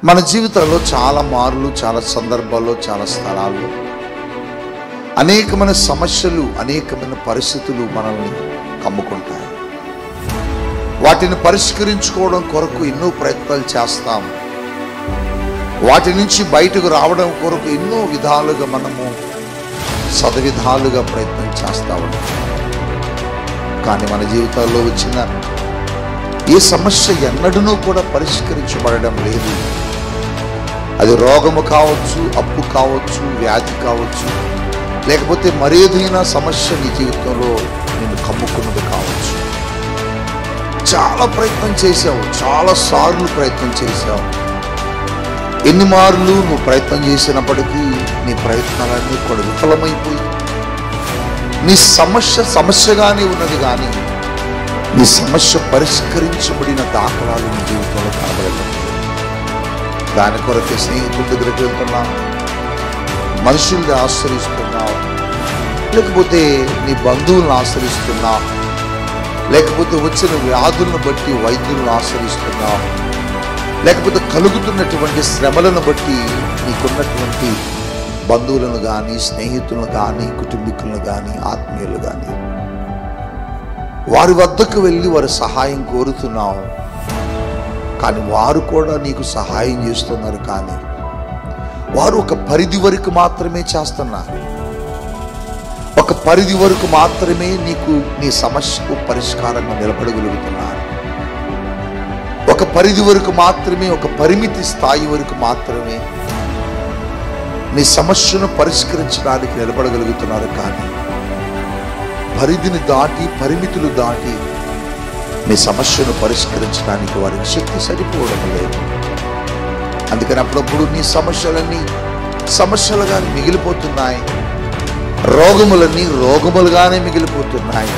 మన జీవితంలో చాలా మార్లు, చాలా సందర్భాల్లో, చాలా స్థలాల్లో అనేకమైన సమస్యలు, అనేకమైన పరిస్థితులు మనల్ని కమ్ముకుంటాయి. వాటిని పరిష్కరించుకోవడం కొరకు ఎన్నో ప్రయత్నాలు చేస్తాం. వాటి నుంచి బయటకు రావడం కొరకు ఎన్నో విధాలుగా మనము సదవిధాలుగా ప్రయత్నం చేస్తా ఉంటాం. కానీ మన జీవితాల్లో వచ్చిన ఏ సమస్య ఎన్నడూ కూడా పరిష్కరించబడడం లేదు. అది రోగము కావచ్చు, అప్పు కావచ్చు, వ్యాధి కావచ్చు, లేకపోతే మరేదైనా సమస్య నీ జీవితంలో నేను కమ్ముకున్నది కావచ్చు. చాలా ప్రయత్నం చేశావు, చాలా సార్లు ప్రయత్నం చేశావు. ఎన్ని మార్లు నువ్వు ప్రయత్నం చేసినప్పటికీ నీ ప్రయత్నాలన్నీ కూడా విఫలమైపోయి నీ సమస్యగానే ఉన్నది, కానీ నీ సమస్య పరిష్కరించబడిన దాఖలాలు నీ జీవితంలో కనబడలేదు. దాని కొరకే స్నేహితుల దగ్గరికి వెళ్తున్నావు, మనుషుల్ని ఆశ్రయిస్తున్నావు, లేకపోతే నీ బంధువులను ఆశ్రయిస్తున్నావు, లేకపోతే వచ్చిన వ్యాధులను బట్టి వైద్యులను ఆశ్రయిస్తున్నావు, లేకపోతే కలుగుతున్నటువంటి శ్రమలను బట్టి నీకున్నటువంటి బంధువులను కానీ, స్నేహితులను కానీ, కుటుంబీకులను కానీ, ఆత్మీయులు కానీ వారి వద్దకు వెళ్ళి వారి సహాయం కోరుతున్నావు. కానీ వారు కూడా నీకు సహాయం చేస్తున్నారు, కానీ వారు ఒక పరిధి వరకు మాత్రమే చేస్తున్నారు. ఒక పరిధి వరకు మాత్రమే నీకు నీ సమస్యకు పరిష్కారంగా నిలబడగలుగుతున్నారు. ఒక పరిధి వరకు మాత్రమే, ఒక పరిమితి స్థాయి వరకు మాత్రమే నీ సమస్యను పరిష్కరించడానికి నిలబడగలుగుతున్నారు. కానీ పరిధిని దాటి, పరిమితులు దాటి నీ సమస్యను పరిష్కరించడానికి వారికి శక్తి సరిపోవడం లేదు. అందుకని అప్పుడప్పుడు నీ సమస్యలన్నీ సమస్యలుగా మిగిలిపోతున్నాయి, రోగములన్నీ రోగములుగానే మిగిలిపోతున్నాయి.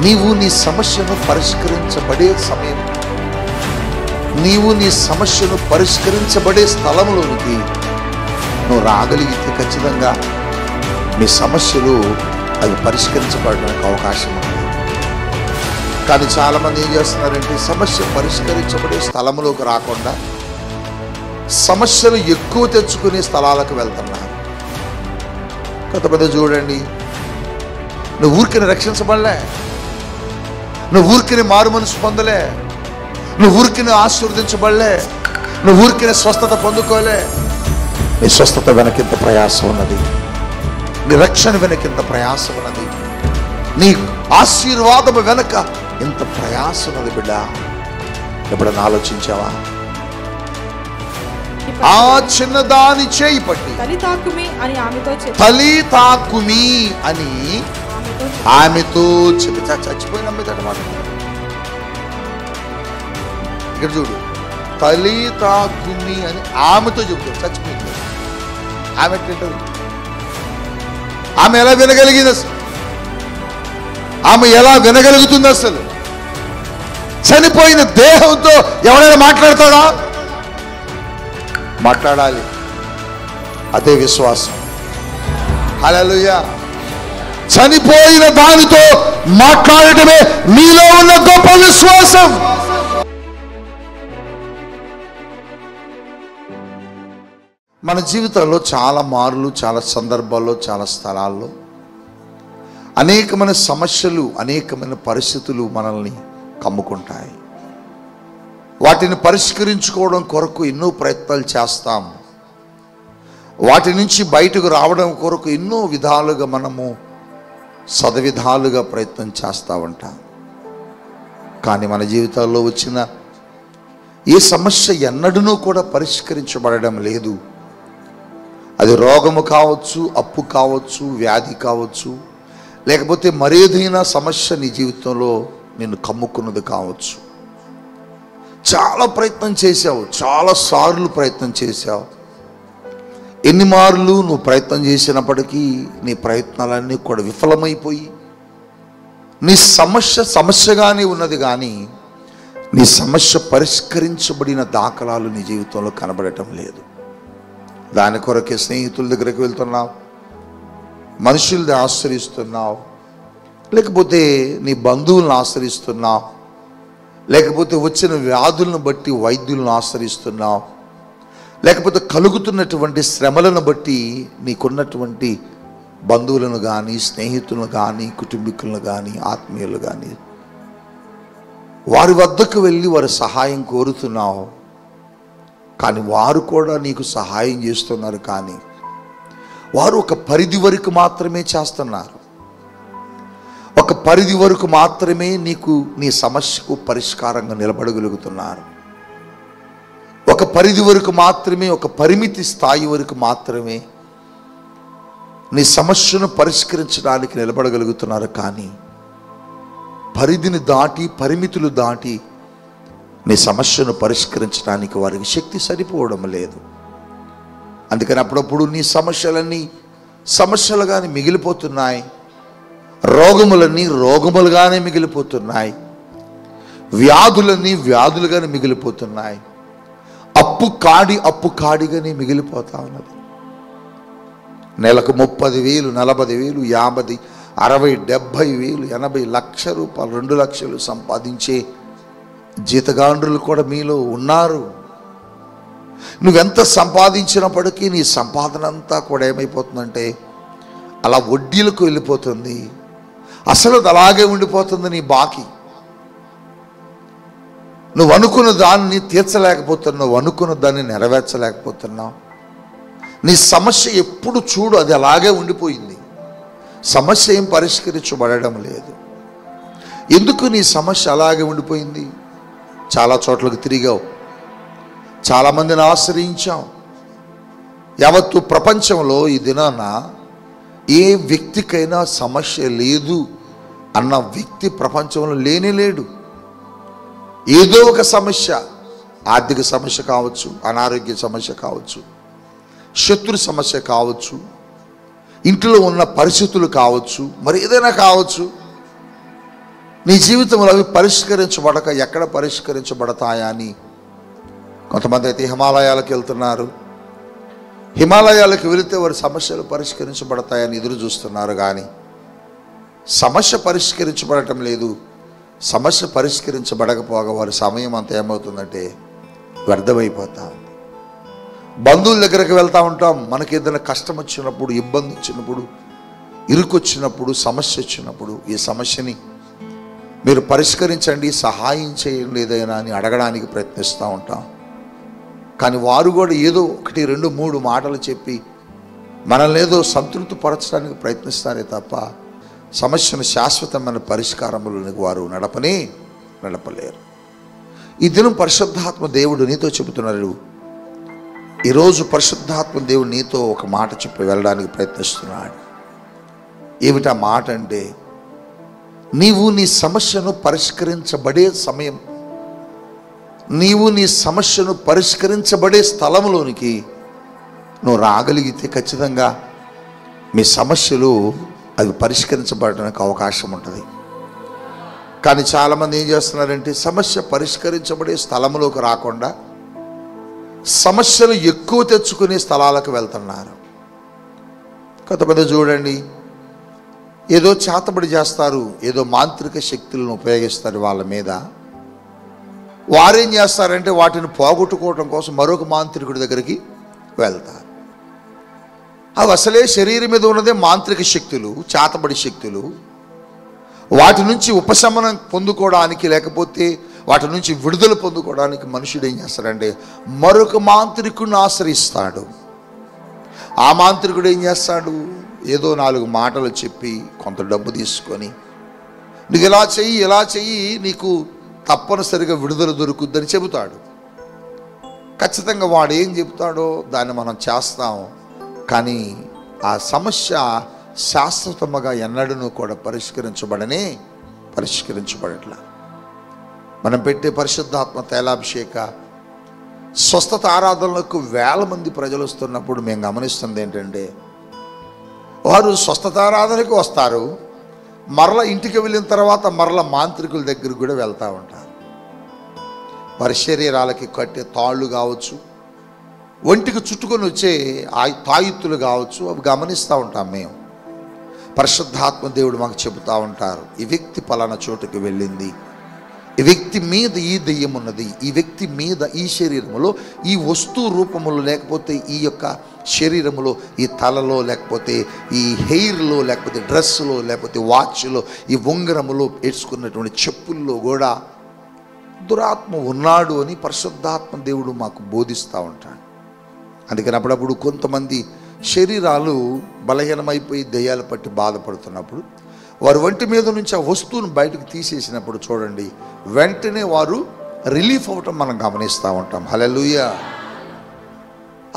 నీవు నీ సమస్యను పరిష్కరించబడే సమయం, నీవు నీ సమస్యను పరిష్కరించబడే స్థలంలోనికి నువ్వు రాగలిగితే ఖచ్చితంగా నీ సమస్యలు అవి పరిష్కరించబడడానికి అవకాశం ఉంది. కానీ చాలామంది ఏం చేస్తున్నారంటే సమస్య పరిష్కరించబడే స్థలంలోకి రాకుండా సమస్యలు ఎక్కువ తెచ్చుకునే స్థలాలకు వెళ్తున్నారు. కొంతమంది చూడండి, నువ్వు ఊరికిని రక్షించబడలే, నువ్వు ఊరికిని మారు మనసు పొందలే, నువ్వు ఊరికిని ఆశీర్వదించబడలే, నువ్వు ఊరికిని స్వస్థత పొందుకోలే. నీ స్వస్థత వెనకింత ప్రయాసం ఉన్నది, నీ రక్షణ వెనకింత ప్రయాసం ఉన్నది, నీ ఆశీర్వాదము వెనక ఎంత ప్రయాసం ఉన్నది బిడ్డ. ఎప్పుడన్నా ఆలోచించావా? ఆ చిన్నదాని చేయి పట్టి తలి తాకుమి అని ఆమెతో చెప్పి చచ్చిపోయిన అమ్మిదన్నమాట. ఇక్కడ చూడు, తలి తాకుమి అని ఆమెతో చెబుతాడు, చచ్చిపోయింది. ఆమె ఎట్లుంటుంది? ఆమె ఎలా వినగలిగింది అసలు? ఆమె ఎలా వినగలుగుతుంది అసలు? చనిపోయిన దేహంతో ఎవరైనా మాట్లాడతాడా? మాట్లాడాలి. అదే విశ్వాసం. హల్లెలూయా. చనిపోయిన దానితో మాట్లాడటమే నీలో ఉన్న గొప్ప విశ్వాసం. మన జీవితంలో చాలా మార్లు, చాలా సందర్భాల్లో, చాలా స్థలాల్లో అనేకమైన సమస్యలు, అనేకమైన పరిస్థితులు మనల్ని కమ్ముకుంటాయి. వాటిని పరిష్కరించుకోవడం కొరకు ఎన్నో ప్రయత్నాలు చేస్తాం. వాటి నుంచి బయటకు రావడం కొరకు ఎన్నో విధాలుగా మనము సదవిధాలుగా ప్రయత్నం చేస్తూ ఉంటాం. కానీ మన జీవితాల్లో వచ్చిన ఏ సమస్య ఎన్నడూ కూడా పరిష్కరించబడడం లేదు. అది రోగము కావచ్చు, అప్పు కావచ్చు, వ్యాధి కావచ్చు, లేకపోతే మరేదైనా సమస్య నీ జీవితంలో నిన్ను కమ్ముకున్నది కావచ్చు. చాలా ప్రయత్నం చేశావు, చాలా సార్లు ప్రయత్నం చేశావు. ఎన్ని మార్లు నువ్వు ప్రయత్నం చేసినప్పటికీ నీ ప్రయత్నాలన్నీ కూడా విఫలమైపోయి నీ సమస్యగానే ఉన్నది, కానీ నీ సమస్య పరిష్కరించబడిన దాఖలాలు నీ జీవితంలో కనబడటం లేదు. దాని కొరకే స్నేహితుల దగ్గరికి వెళ్తున్నావు, మనుషుల్ని ఆశ్రయిస్తున్నావు, లేకపోతే నీ బంధువులను ఆశ్రయిస్తున్నావు, లేకపోతే వచ్చిన వ్యాధులను బట్టి వైద్యులను ఆశ్రయిస్తున్నావు, లేకపోతే కలుగుతున్నటువంటి శ్రమలను బట్టి నీకున్నటువంటి బంధువులను కానీ, స్నేహితులను కానీ, కుటుంబీకులను కానీ, ఆత్మీయులు కానీ వారి వద్దకు వెళ్ళి వారి సహాయం కోరుతున్నావు. కానీ వారు కూడా నీకు సహాయం చేస్తున్నారు, కానీ వారు ఒక పరిధి వరకు మాత్రమే చేస్తున్నారు. ఒక పరిధి వరకు మాత్రమే నీకు నీ సమస్యకు పరిష్కారంగా నిలబడగలుగుతున్నారు. ఒక పరిధి వరకు మాత్రమే, ఒక పరిమితి స్థాయి వరకు మాత్రమే నీ సమస్యను పరిష్కరించడానికి నిలబడగలుగుతున్నారు. కానీ పరిధిని దాటి, పరిమితులు దాటి నీ సమస్యను పరిష్కరించడానికి వారికి శక్తి సరిపోవడం లేదు. అందుకని అప్పుడప్పుడు నీ సమస్యలన్నీ సమస్యలుగానే మిగిలిపోతున్నాయి, రోగములన్నీ రోగములుగానే మిగిలిపోతున్నాయి, వ్యాధులన్నీ వ్యాధులుగానే మిగిలిపోతున్నాయి, అప్పు కాడిగానే మిగిలిపోతా ఉన్నది. నెలకు 30,000, 40,000, 50, 60, 70,000, 80 లక్ష రూపాయలు, 2 లక్షలు సంపాదించే జీతగాండ్రులు కూడా మీలో ఉన్నారు. నువ్వెంత సంపాదించినప్పటికీ నీ సంపాదన అంతా కూడా ఏమైపోతుందంటే అలా వడ్డీలకు వెళ్ళిపోతుంది. అసలు అది అలాగే ఉండిపోతుంది నీ బాకీ. నువ్వు అనుకున్న దాన్ని తీర్చలేకపోతున్నావు, అనుకున్న దాన్ని నెరవేర్చలేకపోతున్నావు. నీ సమస్య ఎప్పుడు చూడు అది అలాగే ఉండిపోయింది. సమస్య ఏం పరిష్కరించబడడం లేదు. ఎందుకు నీ సమస్య అలాగే ఉండిపోయింది? చాలా చోట్లకు తిరిగావు, చాలామందిని ఆశ్రయించావు. యావత్తు ప్రపంచంలో ఈ దినాన ఏ వ్యక్తికైనా సమస్య లేదు అన్న వ్యక్తి ప్రపంచంలో లేనే లేడు. ఏదో ఒక సమస్య, ఆర్థిక సమస్య కావచ్చు, అనారోగ్య సమస్య కావచ్చు, శత్రు సమస్య కావచ్చు, ఇంట్లో ఉన్న పరిస్థితులు కావచ్చు, మరి ఏదైనా కావచ్చు. నీ జీవితంలో అవి పరిష్కరించబడక ఎక్కడ పరిష్కరించబడతాయా అని కొంతమంది అయితే హిమాలయాలకు వెళ్తున్నారు. హిమాలయాలకు వెళితే వారి సమస్యలు పరిష్కరించబడతాయని ఎదురు చూస్తున్నారు. కానీ సమస్య పరిష్కరించబడటం లేదు. సమస్య పరిష్కరించబడకపోగా వారి సమయం అంతా ఏమవుతుందంటే వ్యర్థమైపోతా ఉంది. బంధువుల దగ్గరికి వెళ్తూ ఉంటాం. మనకి ఏదైనా కష్టం వచ్చినప్పుడు, ఇబ్బంది వచ్చినప్పుడు, ఇరుకొచ్చినప్పుడు, సమస్య వచ్చినప్పుడు ఈ సమస్యని మీరు పరిష్కరించండి, సహాయం చేయండి ఏదైనా అని అడగడానికి ప్రయత్నిస్తూ ఉంటాం. కానీ వారు కూడా ఏదో 1, 2, 3 మాటలు చెప్పి మనల్ని ఏదో సంతృప్తి పరచడానికి ప్రయత్నిస్తారే తప్ప సమస్యను శాశ్వతమైన పరిష్కారములకు వారు నడపలేరు. ఈ దినం పరిశుద్ధాత్మ దేవుడు నీతో చెబుతున్నాడు. ఈరోజు పరిశుద్ధాత్మ దేవుడు నీతో ఒక మాట చెప్పి వెళ్ళడానికి ప్రయత్నిస్తున్నాడు. ఏమిటా మాట అంటే, నీవు నీ సమస్యను పరిష్కరించబడే సమయం, నీవు నీ సమస్యను పరిష్కరించబడే స్థలంలోనికి నువ్వు రాగలిగితే ఖచ్చితంగా మీ సమస్యలు అవి పరిష్కరించబడడానికి అవకాశం ఉంటుంది. కానీ చాలామంది ఏం చేస్తున్నారంటే సమస్య పరిష్కరించబడే స్థలంలోకి రాకుండా సమస్యలు ఎక్కువ తెచ్చుకునే స్థలాలకు వెళ్తున్నారు. కొంతమంది చూడండి, ఏదో చేతబడి చేస్తారు, ఏదో మాంత్రిక శక్తులను ఉపయోగిస్తారు వాళ్ళ మీద. వారేం చేస్తారంటే వాటిని పోగొట్టుకోవడం కోసం మరొక మాంత్రికుడి దగ్గరికి వెళ్తారు. అవి అసలే శరీరం మీద ఉన్నదే మాంత్రిక శక్తులు, చేతబడి శక్తులు. వాటి నుంచి ఉపశమనం పొందుకోవడానికి, లేకపోతే వాటి నుంచి విడుదల పొందుకోవడానికి మనుషుడు ఏం చేస్తాడంటే మరొక మాంత్రికుడిని ఆశ్రయిస్తాడు. ఆ మాంత్రికుడు ఏం చేస్తాడు, ఏదో 4 మాటలు చెప్పి కొంత డబ్బు తీసుకొని నీకు ఇలా చెయ్యి నీకు తప్పనిసరిగా విడుదల దొరుకుద్దని చెబుతాడు. ఖచ్చితంగా వాడు ఏం చెబుతాడో దాన్ని మనం చేస్తాం. కానీ ఆ సమస్య శాశ్వతముగా ఎన్నడూ కూడా పరిష్కరించబడట్లా. మనం పెట్టే పరిశుద్ధాత్మ తైలాభిషేక స్వస్థత ఆరాధనలకు 1000 మంది ప్రజలు వస్తున్నప్పుడు మేము గమనిస్తుంది ఏంటంటే, వారు స్వస్థత ఆరాధనకు వస్తారు, మరల ఇంటికి వెళ్ళిన తర్వాత మరల మాంత్రికుల దగ్గరికి కూడా వెళ్తూ ఉంటారు. వారి శరీరాలకి కట్టే తాళ్ళు కావచ్చు, ఒంటికి చుట్టుకొని వచ్చే తాయిత్తులు కావచ్చు, అవి గమనిస్తూ ఉంటాం మేము. పరిశుద్ధాత్మ దేవుడు మాకు చెబుతూ ఉంటారు, ఈ వ్యక్తి పలానా చోటుకి వెళ్ళింది, ఈ వ్యక్తి మీద ఈ దెయ్యం ఉన్నది, ఈ వ్యక్తి మీద ఈ శరీరములో ఈ వస్తు రూపములో, లేకపోతే ఈ యొక్క శరీరములో, ఈ తలలో, లేకపోతే ఈ హెయిర్లో, లేకపోతే డ్రెస్సులో, లేకపోతే వాచ్లో, ఈ ఉంగరములో, వేసుకున్నటువంటి చెప్పుల్లో కూడా దురాత్మ ఉన్నాడు అని పరిశుద్ధాత్మ దేవుడు మాకు బోధిస్తూ ఉంటాడు. అందుకని అప్పుడప్పుడు కొంతమంది శరీరాలు బలహీనమైపోయి దెయ్యాలు పట్టి బాధపడుతున్నప్పుడు వారి ఒంటి మీద నుంచి ఆ వస్తువును బయటకు తీసేసినప్పుడు చూడండి, వెంటనే వారు రిలీఫ్ అవ్వటం మనం గమనిస్తూ ఉంటాం. హల్లెలూయా.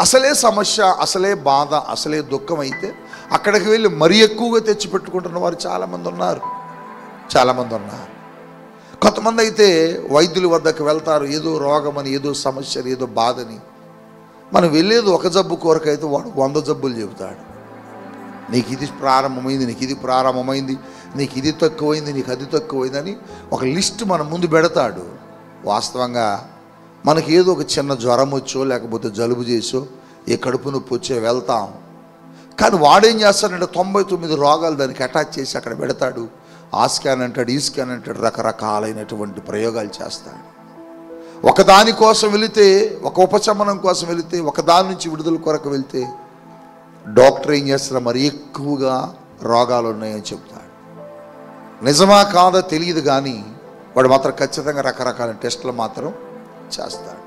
అసలే సమస్య, అసలే బాధ, అసలే దుఃఖం అయితే అక్కడికి వెళ్ళి మరీ ఎక్కువగా తెచ్చిపెట్టుకుంటున్న వారు చాలామంది ఉన్నారు. కొంతమంది అయితే వైద్యుల వద్దకు వెళ్తారు, ఏదో రోగమని, ఏదో సమస్యని, ఏదో బాధని. మనం వెళ్ళేది ఒక జబ్బు కొరకైతే వాడు 100 జబ్బులు చెబుతాడు. నీకు ఇది ప్రారంభమైంది, నీకు ఇది ప్రారంభమైంది, నీకు ఇది తక్కువైంది, నీకు అది తక్కువైందని ఒక లిస్ట్ మన ముందు పెడతాడు. వాస్తవంగా మనకి ఏదో ఒక చిన్న జ్వరం వచ్చో, లేకపోతే జలుబు చేసో, ఏ కడుపు నొప్పి వచ్చో వెళ్తాం. కానీ వాడేం చేస్తాడంటే 99 రోగాలు దానికి అటాచ్ చేసి అక్కడ పెడతాడు. ఆ స్కాన్ అంటాడు, ఈ స్కాన్ అంటాడు, రకరకాలైనటువంటి ప్రయోగాలు చేస్తాడు. ఒకదాని కోసం వెళితే, ఒక ఉపశమనం కోసం వెళితే, ఒకదాని నుంచి విడుదల కొరకు వెళితే డాక్టర్ ఏం చేస్తాడు, మరి ఎక్కువగా రోగాలు ఉన్నాయని చెప్తాడు. నిజమా కాదా తెలియదు, కానీ వాడు మాత్రం ఖచ్చితంగా రకరకాల టెస్టులు మాత్రం చేస్తాడు.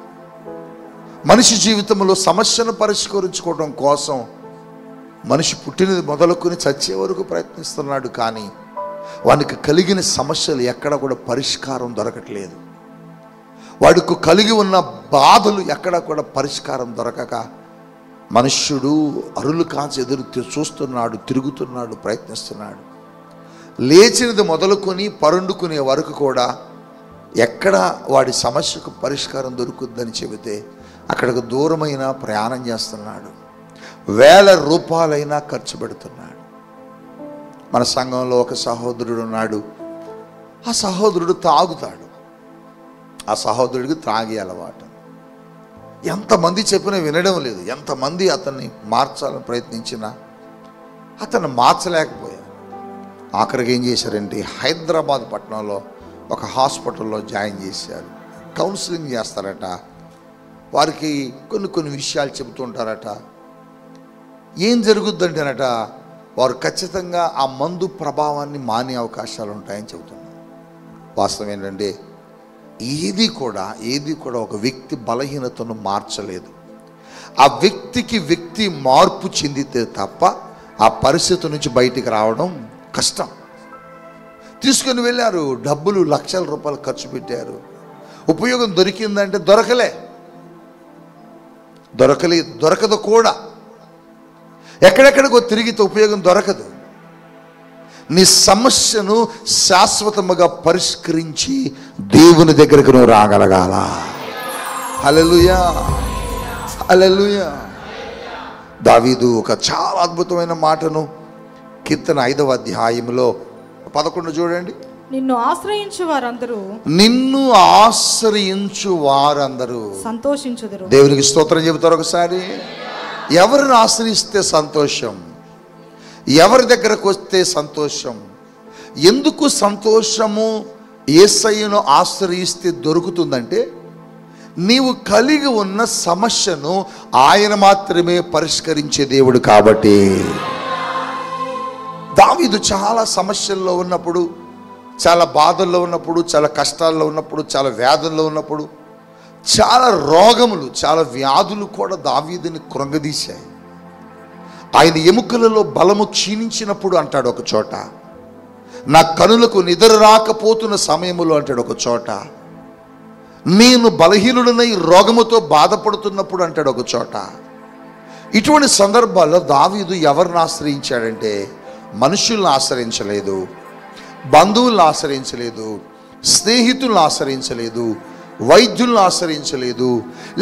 మనిషి జీవితంలో సమస్యను పరిష్కరించుకోవడం కోసం మనిషి పుట్టినది మొదలుకొని చచ్చే వరకు ప్రయత్నిస్తున్నాడు. కానీ వానికి కలిగిన సమస్యలు ఎక్కడ కూడా పరిష్కారం దొరకట్లేదు. వాడికి కలిగి ఉన్న బాధలు ఎక్కడ కూడా పరిష్కారం దొరకక మనుష్యుడు అరులు కాచి ఎదురు చూస్తున్నాడు, తిరుగుతున్నాడు, ప్రయత్నిస్తున్నాడు. లేచినది మొదలుకొని పరుండుకునే వరకు కూడా ఎక్కడ వాడి సమస్యకు పరిష్కారం దొరుకుద్దని చెబితే అక్కడికి దూరమైన ప్రయాణం చేస్తున్నాడు. వేల రూపాయలైనా ఖర్చు పెడుతున్నాడు. మన సంఘంలో ఒక సహోదరుడు ఉన్నాడు. ఆ సహోదరుడు తాగుతాడు. ఆ సహోదరుడికి త్రాగే అలవాటు. ఎంతమంది చెప్పినా వినడం లేదు. ఎంతమంది అతన్ని మార్చాలని ప్రయత్నించినా అతన్ని మార్చలేకపోయారు. ఆఖరికి ఏం చేశారంటే హైదరాబాద్ పట్టణంలో ఒక హాస్పిటల్లో జాయిన్ చేశారు. కౌన్సిలింగ్ చేస్తారట. వారికి కొన్ని విషయాలు చెబుతుంటారట. ఏం జరుగుద్దంటేనట, వారు ఖచ్చితంగా ఆ మందు ప్రభావాన్ని మానే అవకాశాలు ఉంటాయని చెబుతున్నారు. వాస్తవం ఏంటంటే ఏది కూడా ఒక వ్యక్తి బలహీనతను మార్చలేదు. ఆ వ్యక్తి మార్పు చెందితే తప్ప ఆ పరిస్థితి నుంచి బయటికి రావడం కష్టం. తీసుకొని వెళ్ళారు, డబ్బులు లక్షల రూపాయలు ఖర్చు పెట్టారు. ఉపయోగం దొరికిందంటే దొరకదు కూడా. ఎక్కడెక్కడికో తిరిగితే ఉపయోగం దొరకదు. నీ సమస్యను శాశ్వతముగా పరిష్కరించి దేవుని దగ్గరకు నువ్వు రాగలగాల. హల్లెలూయా, హల్లెలూయా. దావీదు ఒక చాలా అద్భుతమైన మాటను కీర్తన 5వ అధ్యాయంలో 11 చూడండి. నిన్ను ఆశ్రయించు వారందరూ సంతోషించుదురు. దేవునికి స్తోత్రం చెబుతారు. ఒకసారి ఎవరిని ఆశ్రయిస్తే సంతోషం, ఎవరి దగ్గరకు వస్తే సంతోషం. ఎందుకు సంతోషము యేసయ్యను ఆశ్రయిస్తే దొరుకుతుందంటే నీవు కలిగి ఉన్న సమస్యను ఆయన మాత్రమే పరిష్కరించే దేవుడు కాబట్టి. దావీదు చాలా సమస్యల్లో ఉన్నప్పుడు, చాలా బాధల్లో ఉన్నప్పుడు, చాలా కష్టాల్లో ఉన్నప్పుడు, చాలా వ్యాధుల్లో ఉన్నప్పుడు, చాలా రోగములు, చాలా వ్యాధులు కూడా దావీదుని కృంగదీశాయి. ఆయన ఎముకలలో బలము క్షీణించినప్పుడు అంటాడు ఒక చోట, నా కనులకు నిద్ర రాకపోతున్న సమయములో అంటాడు ఒక చోట, నేను బలహీనుడనై రోగముతో బాధపడుతున్నప్పుడు అంటాడు ఒక చోట. ఇటువంటి సందర్భాల్లో దావీదు ఎవరిని ఆశ్రయించాడంటే మనుషుల్ని ఆశ్రయించలేదు, బంధువులను ఆశ్రయించలేదు, స్నేహితులను ఆశ్రయించలేదు, వైద్యులను ఆశ్రయించలేదు,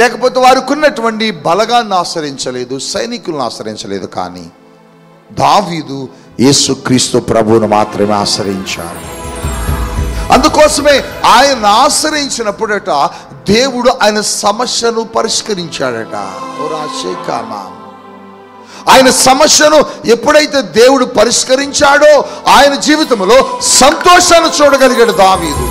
లేకపోతే వారికి ఉన్నటువంటి బలగాన్ని ఆశ్రయించలేదు, సైనికులను ఆశ్రయించలేదు. కానీ దావీదు యేసుక్రీస్తు ప్రభువును మాత్రమే ఆశ్రయించాడు. అందుకోసమే ఆయన ఆశ్రయించినప్పుడట దేవుడు ఆయన సమస్యను పరిష్కరించాడట. ఆయన సమస్యను ఎప్పుడైతే దేవుడు పరిష్కరించాడో ఆయన జీవితంలో సంతోషాన్ని చూడగలిగాడు దావీదు.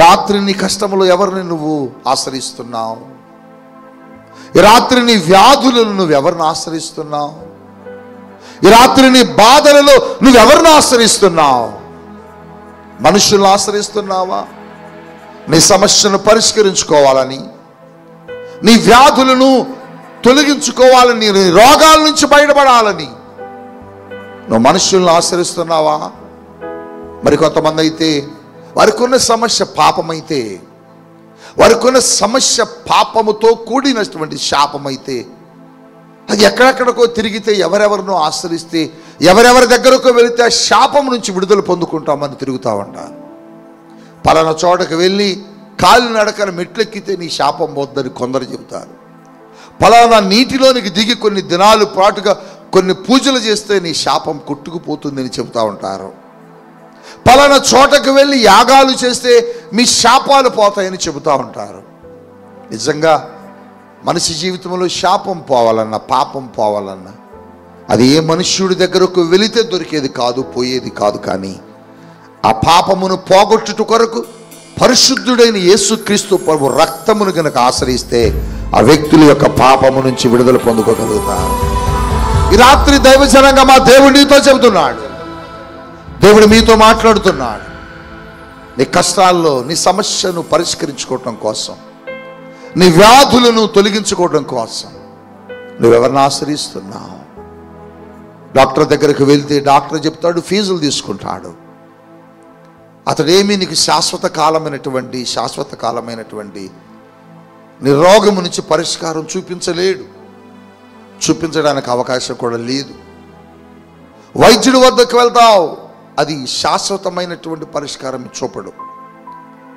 రాత్రి నీ కష్టములో ఎవరిని నువ్వు ఆశ్రయిస్తున్నావు? ఈ రాత్రి నీ వ్యాధులను నువ్వెవరిని ఆశ్రయిస్తున్నావు? ఈ రాత్రి నీ బాధలలో నువ్వెవరిని ఆశ్రయిస్తున్నావు? మనుషులను ఆశ్రయిస్తున్నావా? నీ సమస్యను పరిష్కరించుకోవాలని, నీ వ్యాధులను తొలగించుకోవాలని, నీ రోగాల నుంచి బయటపడాలని నువ్వు మనుషులను ఆశ్రయిస్తున్నావా? మరి కొంతమంది అయితే వారికి ఉన్న సమస్య పాపమైతే, వారికి ఉన్న సమస్య పాపముతో కూడినటువంటి శాపమైతే, అది ఎక్కడెక్కడికో తిరిగితే, ఎవరెవరినో ఆశ్రయిస్తే, ఎవరెవరి దగ్గరకు వెళితే ఆ శాపం నుంచి విడుదల పొందుకుంటామని తిరుగుతూ ఉంటారు. పలానా చోటకు వెళ్ళి కాలు నడకన మెట్లెక్కితే నీ శాపం పోద్దని కొందరు చెబుతారు. పలానా నీటిలోనికి దిగి కొన్ని దినాలు పాటుగా కొన్ని పూజలు చేస్తే నీ శాపం కొట్టుకుపోతుందని చెబుతూ ఉంటారు. పలానా చోటకు వెళ్ళి యాగాలు చేస్తే మీ శాపాలు పోతాయని చెబుతూ ఉంటారు. నిజంగా మనిషి జీవితంలో శాపం పోవాలన్నా, పాపం పోవాలన్నా అది ఏ మనుష్యుడి దగ్గరకు వెళితే దొరికేది కాదు, పోయేది కాదు. కానీ ఆ పాపమును పోగొట్టుట కొరకు పరిశుద్ధుడైన యేసుక్రీస్తు ప్రభు రక్తమును కనుక ఆశ్రయిస్తే ఆ వ్యక్తుల యొక్క పాపము నుంచి విడుదల పొందుకోగలుగుతారు. ఈ రాత్రి దైవజనంగా మా దేవుడు నీతో చెబుతున్నాడు, దేవుడు మీతో మాట్లాడుతున్నాడు. నీ కష్టాల్లో నీ సమస్యను పరిష్కరించుకోవటం కోసం, నీ వ్యాధులను తొలగించుకోవడం కోసం నువ్వెవరిని ఆశ్రయిస్తున్నావు? డాక్టర్ దగ్గరకు వెళ్తే డాక్టర్ చెప్తాడు, ఫీజులు తీసుకుంటాడు. అతడేమీ నీకు శాశ్వత కాలమైనటువంటి నీ రోగము నుంచి పరిష్కారం చూపించలేడు, చూపించడానికి అవకాశం కూడా లేదు. వైద్యుడి వద్దకు వెళ్తావు, అది శాశ్వతమైనటువంటి పరిష్కారం చూపడు.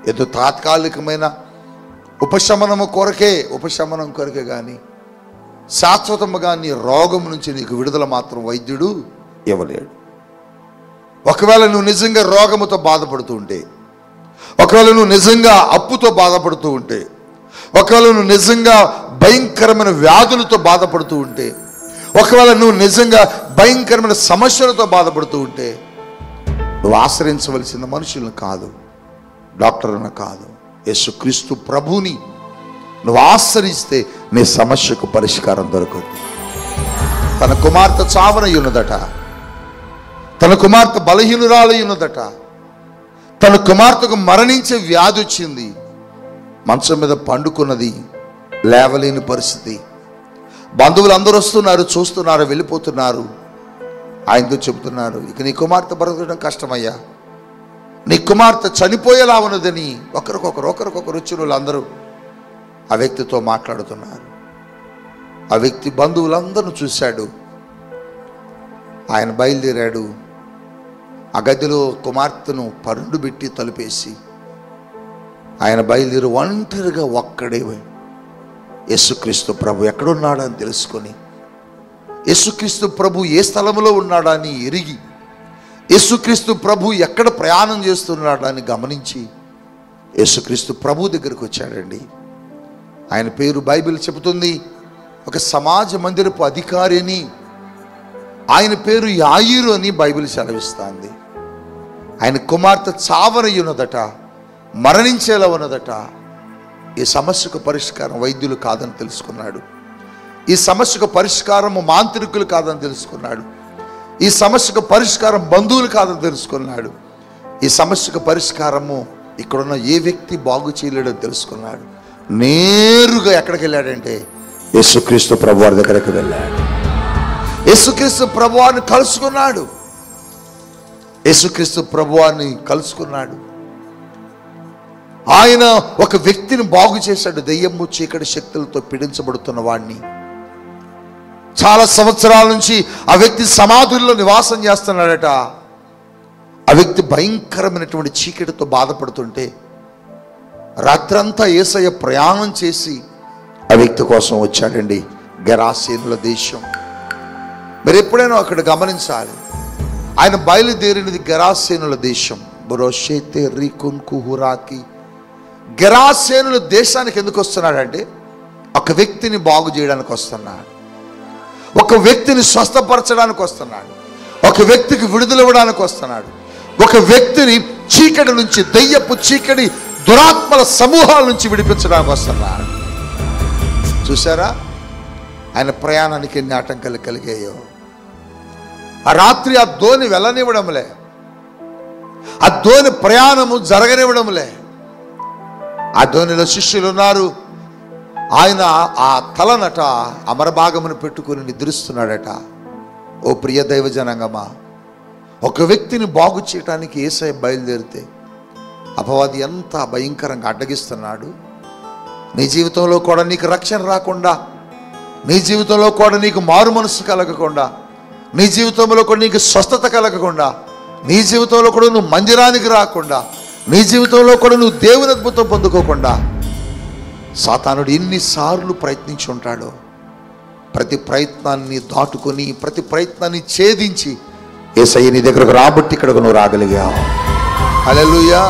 ఏదో తాత్కాలికమైన ఉపశమనం కొరకే కానీ శాశ్వతముగా నీ రోగం నుంచి నీకు విడుదల మాత్రం వైద్యుడు ఇవ్వలేడు. ఒకవేళ నువ్వు నిజంగా రోగముతో బాధపడుతూ ఉంటే, ఒకవేళ నువ్వు నిజంగా అప్పుతో బాధపడుతూ ఉంటే, ఒకవేళ నువ్వు నిజంగా భయంకరమైన వ్యాధులతో బాధపడుతూ ఉంటే, ఒకవేళ నువ్వు నిజంగా భయంకరమైన సమస్యలతో బాధపడుతూ ఉంటే, నువ్వు ఆశ్రయించవలసిన మనుషులను కాదు, డాక్టర్లను కాదు, యేసుక్రీస్తు ప్రభుని నువ్వు ఆశ్రయిస్తే నీ సమస్యకు పరిష్కారం దొరుకుతుంది. తన కుమార్తె చావనై ఉన్నదట, తన కుమార్తె బలహీనురాలై ఉన్నదట, తన కుమార్తెకు మరణించే వ్యాధి వచ్చింది, మంచం మీద పండుకున్నది, లేవలేని పరిస్థితి. బంధువులు అందరూ వస్తున్నారు, చూస్తున్నారు, వెళ్ళిపోతున్నారు. ఆయనతో చెబుతున్నారు, ఇక నీ కుమార్తె బ్రతకడం కష్టమయ్యా, నీ కుమార్తె చనిపోయేలా ఉన్నదని ఒకరికొకరు వచ్చిన వాళ్ళందరూ ఆ వ్యక్తితో మాట్లాడుతున్నారు. ఆ వ్యక్తి బంధువులందరూ చూశాడు. ఆయన బయలుదేరాడు. ఆ గదిలో కుమార్తెను పరుండు పెట్టి తలుపేసి ఆయన బయలుదేరి ఒంటరిగా ఒక్కడే యేసుక్రీస్తు ప్రభు ఎక్కడున్నాడని తెలుసుకొని, యేసుక్రీస్తు ప్రభు ఏ స్థలంలో ఉన్నాడని ఎరిగి, యేసుక్రీస్తు ప్రభు ఎక్కడ ప్రయాణం చేస్తున్నాడని గమనించి యేసుక్రీస్తు ప్రభు దగ్గరికి వచ్చాడండి. ఆయన పేరు బైబిల్ చెబుతుంది ఒక సమాజ మందిరపు అధికారి అని. ఆయన పేరు యాయిరు అని బైబిల్ సెలవిస్తుంది. ఆయన కుమార్తె చావనై ఉన్నదట, మరణించేలా ఉన్నదట. ఈ సమస్యకు పరిష్కారం వైద్యులు కాదని తెలుసుకున్నాడు. ఈ సమస్యకు పరిష్కారము మాంత్రికులు కాదని తెలుసుకున్నాడు. ఈ సమస్యకు పరిష్కారం బంధువులు కాదని తెలుసుకున్నాడు. ఈ సమస్యకు పరిష్కారము ఇక్కడున్న ఏ వ్యక్తి బాగు చేయలేడని తెలుసుకున్నాడు. నేరుగా ఎక్కడికి వెళ్ళాడంటే యేసుక్రీస్తు ప్రభువారి దగ్గరికి వెళ్ళాడు. యేసుక్రీస్తు ప్రభువారిని కలుసుకున్నాడు. యేసుక్రీస్తు ప్రభువారిని కలుసుకున్నాడు. ఆయన ఒక వ్యక్తిని బాగు చేశాడు. దెయ్యము చీకటి శక్తులతో పీడించబడుతున్న వాడిని. చాలా సంవత్సరాల నుంచి ఆ వ్యక్తి సమాధుల్లో నివాసం చేస్తున్నాడట. ఆ వ్యక్తి భయంకరమైనటువంటి చీకటితో బాధపడుతుంటే రాత్రంతా యేసయ్య ప్రయాణం చేసి ఆ వ్యక్తి కోసం వచ్చాడండి. గెరాసేనుల దేశం. మీరు ఎప్పుడైనా అక్కడ గమనించాలి, ఆయన బయలుదేరినది గెరాసేనుల దేశం. బురోషేతే రీకున్ కుహురాకి. గెరాసేనుల దేశానికి ఎందుకు వస్తున్నాడంటే ఒక వ్యక్తిని బాగు చేయడానికి వస్తున్నాడు, ఒక వ్యక్తిని స్వస్థపరచడానికి వస్తున్నాడు, ఒక వ్యక్తికి విడుదల ఇవ్వడానికి వస్తున్నాడు, ఒక వ్యక్తిని చీకటి నుంచి, దెయ్యపు చీకటి దురాత్మల సమూహాల నుంచి విడిపించడానికి వస్తున్నాడు. చూసారా ఆయన ప్రయాణానికి ఎన్ని ఆటంకాలు కలిగాయో. ఆ రాత్రి ఆ ధోని వెళ్ళనివ్వడంలే, ఆ ధోని ప్రయాణము జరగనివ్వడంలే. ఆ ధోనిలో శిష్యులు ఉన్నారు. ఆయన ఆ తలనట అమరభాగమును పెట్టుకుని నిద్రిస్తున్నాడట. ఓ ప్రియ దైవ జనాంగమా, ఒక వ్యక్తిని బాగు చేయటానికి యేసయ్య బయలుదేరితే అపవాది ఎంత భయంకరంగా అడ్డగిస్తున్నాడు. నీ జీవితంలో కూడా నీకు రక్షణ రాకుండా, నీ జీవితంలో కూడా నీకు మారు మనసు కలగకుండా, నీ జీవితంలో కూడా నీకు స్వస్థత కలగకుండా, నీ జీవితంలో కూడా నువ్వు మందిరానికి రాకుండా, నీ జీవితంలో కూడా నువ్వు దేవుని అద్భుతం పొందుకోకుండా సాతానుడు ఎన్నిసార్లు ప్రయత్నించి ఉంటాడో. ప్రతి ప్రయత్నాన్ని దాటుకొని, ప్రతి ప్రయత్నాన్ని ఛేదించి యేసయ్య నీ దగ్గరకు రాబట్టి ఇక్కడకు నువ్వు రాగలిగావు. హల్లెలూయా.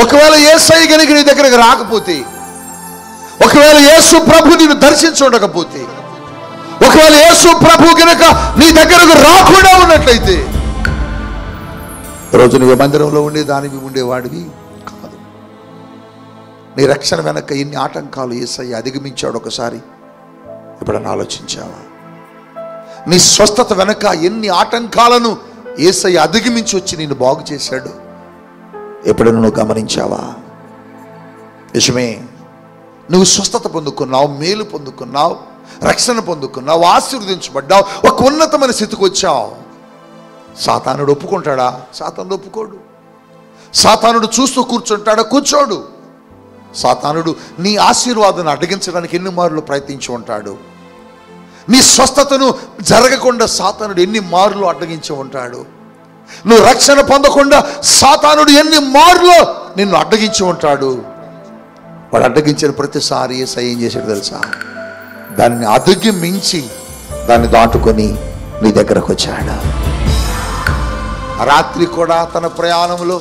ఒకవేళ యేసయ్య గనుక నీ దగ్గరకు రాకపోతే, ఒకవేళ యేసు ప్రభు నిన్ను దర్శించి ఉండకపోతే, ఒకవేళ యేసు ప్రభు గనుక నీ దగ్గరకు రాకుండా ఉన్నట్లయితే రోజు నువ్వు మందిరంలో ఉండేదానివి, ఉండేవాడివి కాదు. నీ రక్షణ వెనక ఎన్ని ఆటంకాలు యేసయ్య అధిగమించాడు ఒకసారి ఎప్పుడన్నా ఆలోచించావా? నీ స్వస్థత వెనక ఎన్ని ఆటంకాలను యేసయ్య అధిగమించి వచ్చి నిన్ను బాగు చేశాడు ఎప్పుడైనా నువ్వు గమనించావా? నిజమే, నువ్వు స్వస్థత పొందుకున్నావు, మేలు పొందుకున్నావు, రక్షణ పొందుకున్నావు, ఆశీర్వదించబడ్డావు, ఒక ఉన్నతమైన స్థితికి వచ్చావు. సాతానుడు ఒప్పుకుంటాడా? సాతానుడు ఒప్పుకోడు. సాతానుడు చూస్తూ కూర్చుంటాడా? కూర్చోడు. సాతానుడు నీ ఆశీర్వాదాన్ని అడ్డగించడానికి ఎన్ని మార్లు ప్రయత్నించి ఉంటాడు. నీ స్వస్థతను జరగకుండా సాతానుడు ఎన్ని మార్లు అడ్డగించి ఉంటాడు. నువ్వు రక్షణ పొందకుండా సాతానుడు ఎన్ని మార్లు నిన్ను అడ్డగించి ఉంటాడు. వాడు అడ్డగించిన ప్రతిసారి యేసయ్య ఏం చేశాడు తెలుసా? దాన్ని అధిగమించి దాన్ని దాటుకొని నీ దగ్గరకు వచ్చాడు. ఆ రాత్రి కూడా తన ప్రయాణంలో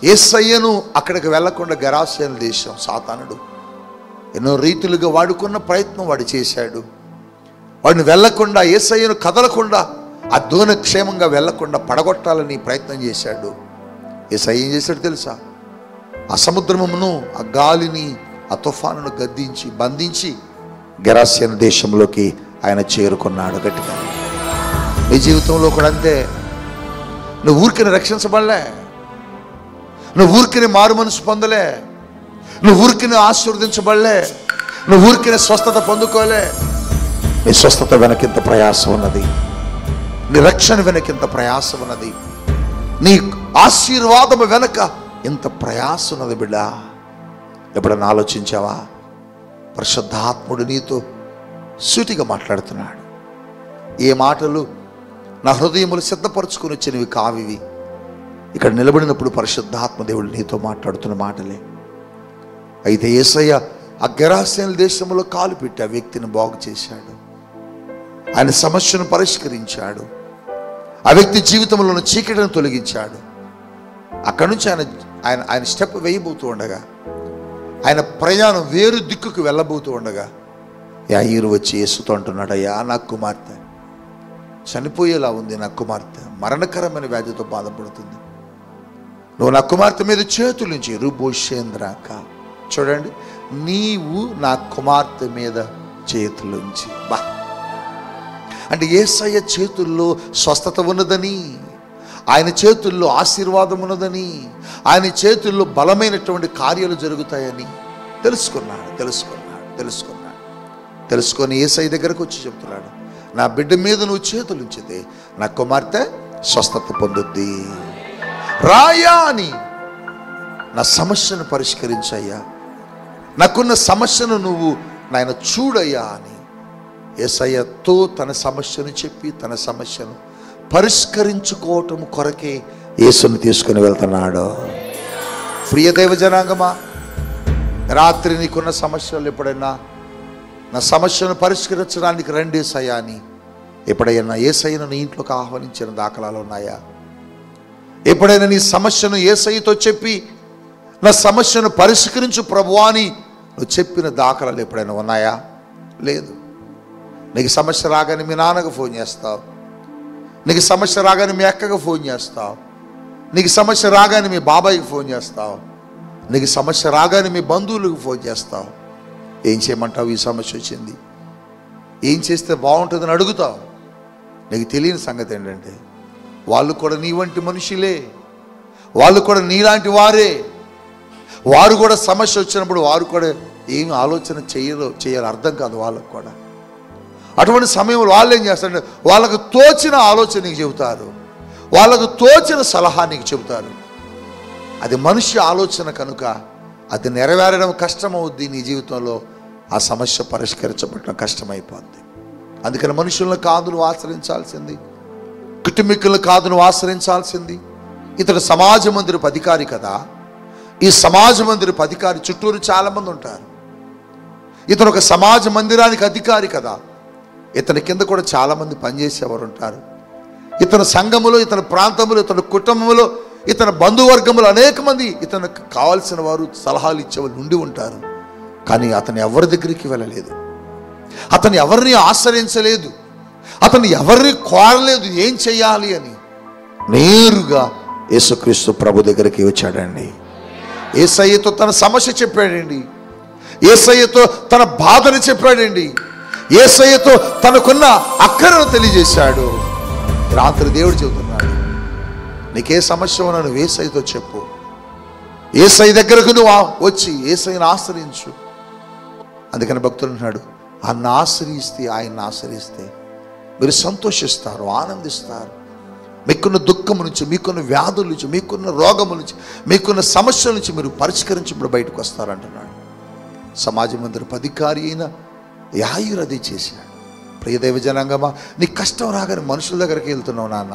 యేసయ్యను అక్కడికి వెళ్లకుండా గెరాసేను దేశం సాతానుడు ఎన్నో రీతులుగా వాడుకున్న ప్రయత్నం వాడు చేశాడు. వాడిని వెళ్లకుండా, యేసయ్యను కదలకుండా, ఆ ధోని క్షేమంగా వెళ్లకుండా పడగొట్టాలని ప్రయత్నం చేశాడు. యేసయ్య ఏం చేశాడు తెలుసా? ఆ సముద్రమును, ఆ గాలిని, ఆ తుఫానును గద్దించి బంధించి గెరాసేను దేశంలోకి ఆయన చేరుకున్నాడు. గట్టిగా నీ జీవితంలో కూడా అంతే. నువ్వు ఊరికిని రక్షించబడలే, నువ్వు ఊరికిని మారు మనసు పొందలే, నువ్వు ఊరికిని ఆశీర్వదించబడలే, నువ్వు ఊరికిని స్వస్థత పొందుకోలే. నీ స్వస్థత వెనకింత ప్రయాసం ఉన్నది, నీ రక్షణ వెనకింత ప్రయాసం ఉన్నది, నీ ఆశీర్వాదము వెనక ఇంత ప్రయాసం ఉన్నది బిడ్డ. ఎప్పుడన్నా ఆలోచించావా? పరిశుద్ధాత్ముడు నీతో సూటిగా మాట్లాడుతున్నాడు. ఏ మాటలు నా హృదయములు సిద్ధపరచుకుని వచ్చినవి కావివి. ఇక్కడ నిలబడినప్పుడు పరిశుద్ధాత్మ దేవుడు నీతో మాట్లాడుతున్న మాటలే. అయితే యేసయ్య ఆ గెరాసేను దేశంలో కాలు పెట్టి ఆ వ్యక్తిని బాగు చేశాడు. ఆయన సమస్యను పరిష్కరించాడు. ఆ వ్యక్తి జీవితంలో ఉన్న చీకటిని తొలగించాడు. అక్కడి నుంచి ఆయన స్టెప్ వేయబోతూ ఉండగా, ఆయన ప్రయాణం వేరు దిక్కుకు వెళ్ళబోతూ ఉండగా యాయీరు వచ్చి యేసుతో అంటున్నాడు, అయ్యా నా కుమార్తె చనిపోయేలా ఉంది, నా కుమార్తె మరణకరమైన వ్యాధితో బాధపడుతుంది, నువ్వు నా కుమార్తె మీద చేతుల నుంచి రుబోషేంద్రాక. చూడండి, నీవు నా కుమార్తె మీద చేతులుంచి. బా అంటే యేసయ్య చేతుల్లో స్వస్థత ఉన్నదని, ఆయన చేతుల్లో ఆశీర్వాదం ఉన్నదని, ఆయన చేతుల్లో బలమైనటువంటి కార్యాలు జరుగుతాయని తెలుసుకొని యేసయ్య దగ్గరకు వచ్చి చెప్తున్నాడు, నా బిడ్డ మీద నువ్వు చేతులుంచితే నా కుమార్తె స్వస్థత పొందుద్ది. రాయా అని నా సమస్యను పరిష్కరించయ్యా, నాకున్న సమస్యను నువ్వు నాయన చూడయ్యా అని యేసయ్యతో తన సమస్యను చెప్పి తన సమస్యను పరిష్కరించుకోవటం కొరకే యేసుని తీసుకుని వెళ్తున్నాడు. ప్రియ దైవ జనాంగమా, రాత్రి నీకున్న సమస్యలు ఎప్పుడైనా నా సమస్యను పరిష్కరించడానికి రండి యేసయ్యా అని ఎప్పుడైనా యేసయ్యను నీ ఇంట్లోకి ఆహ్వానించిన దాఖలాలు ఉన్నాయా? ఎప్పుడైనా నీ సమస్యను యేసయ్యతో చెప్పి నా సమస్యను పరిష్కరించు ప్రభువా అని నువ్వు చెప్పిన దాఖలాలు ఎప్పుడైనా ఉన్నాయా? లేదు. నీకు సమస్య రాగానే మీ నాన్నకు ఫోన్ చేస్తావు, నీకు సమస్య రాగానే మీ అక్కకు ఫోన్ చేస్తావు, నీకు సమస్య రాగానే మీ బాబాయికి ఫోన్ చేస్తావు, నీకు సమస్య రాగానే మీ బంధువులకు ఫోన్ చేస్తావు. ఏం చేయమంటావు, ఈ సమస్య వచ్చింది, ఏం చేస్తే బాగుంటుందని అడుగుతావు. నీకు తెలియని సంగతి ఏంటంటే వాళ్ళు కూడా నీ వంటి మనుషులే, వాళ్ళు కూడా నీలాంటి వారే. వారు కూడా సమస్య వచ్చినప్పుడు వారు కూడా ఏం ఆలోచన చేయాలి అర్థం కాదు వాళ్ళకు కూడా. అటువంటి సమయంలో వాళ్ళు ఏం చేస్తారంటే వాళ్ళకు తోచిన ఆలోచన నీకు చెబుతారు, వాళ్ళకు తోచిన సలహా నీకు చెబుతారు. అది మనిషి ఆలోచన కనుక అది నెరవేరడం కష్టమవుద్ది నీ జీవితంలో. ఆ సమస్య పరిష్కరించబడడం కష్టమైపోద్ది. అందుకని మనుషులను కాదు నువ్వు ఆశ్రయించాల్సింది, కుటుంబీకులను కాదు నువ్వు ఆశ్రయించాల్సింది. ఇతడు సమాజ మందిరపు అధికారి కదా, ఈ సమాజ మందిరపు అధికారి చుట్టూరు చాలామంది ఉంటారు. ఇతను ఒక సమాజ మందిరానికి అధికారి కదా, ఇతని కింద కూడా చాలామంది పనిచేసేవారు ఉంటారు. ఇతని సంఘములో, ఇతని ప్రాంతంలో, ఇతని కుటుంబంలో, ఇతని బంధువర్గంలో అనేక మంది ఇతనికి కావాల్సిన వారు సలహాలు ఇచ్చేవాళ్ళు ఉండి ఉంటారు. కానీ అతను ఎవరి దగ్గరికి వెళ్ళలేదు, అతను ఎవరిని ఆశ్రయించలేదు, అతను ఎవరిని కోరలేదు ఏం చెయ్యాలి అని. నేరుగా యేసుక్రీస్తు ప్రభు దగ్గరికి వచ్చాడండి. యేసయ్యతో తన సమస్య చెప్పాడండి, యేసయ్యతో తన బాధను చెప్పాడండి, యేసయ్యతో తనకున్న అక్కరను తెలియజేశాడు. రాత్రి దేవుడు చెబుతున్నాడు, నీకే సమస్య ఉన్నా నువ్వు యేసయ్యతో చెప్పు, యేసయ్య దగ్గరకు నువ్వు వచ్చి యేసయ్యను ఆశ్రయించు. అందుకని భక్తులు అంటున్నాడు, ఆయన్ని ఆశ్రయిస్తే, ఆయన్ని ఆశ్రయిస్తే మీరు సంతోషిస్తారు, ఆనందిస్తారు. మీకున్న దుఃఖం నుంచి, మీకున్న వ్యాధుల నుంచి, మీకున్న రోగముల నుంచి, మీకున్న సమస్యల నుంచి మీరు పరిష్కరించబడి బయటకు వస్తారంటున్నాడు. సమాజ మందిరపు అధికారి అయిన యాయిరు అది చేశాడు. ప్రియదైవ జనాంగమా, నీ కష్టం రాగానే మనుషుల దగ్గరికి వెళ్తున్నావు నాన్న.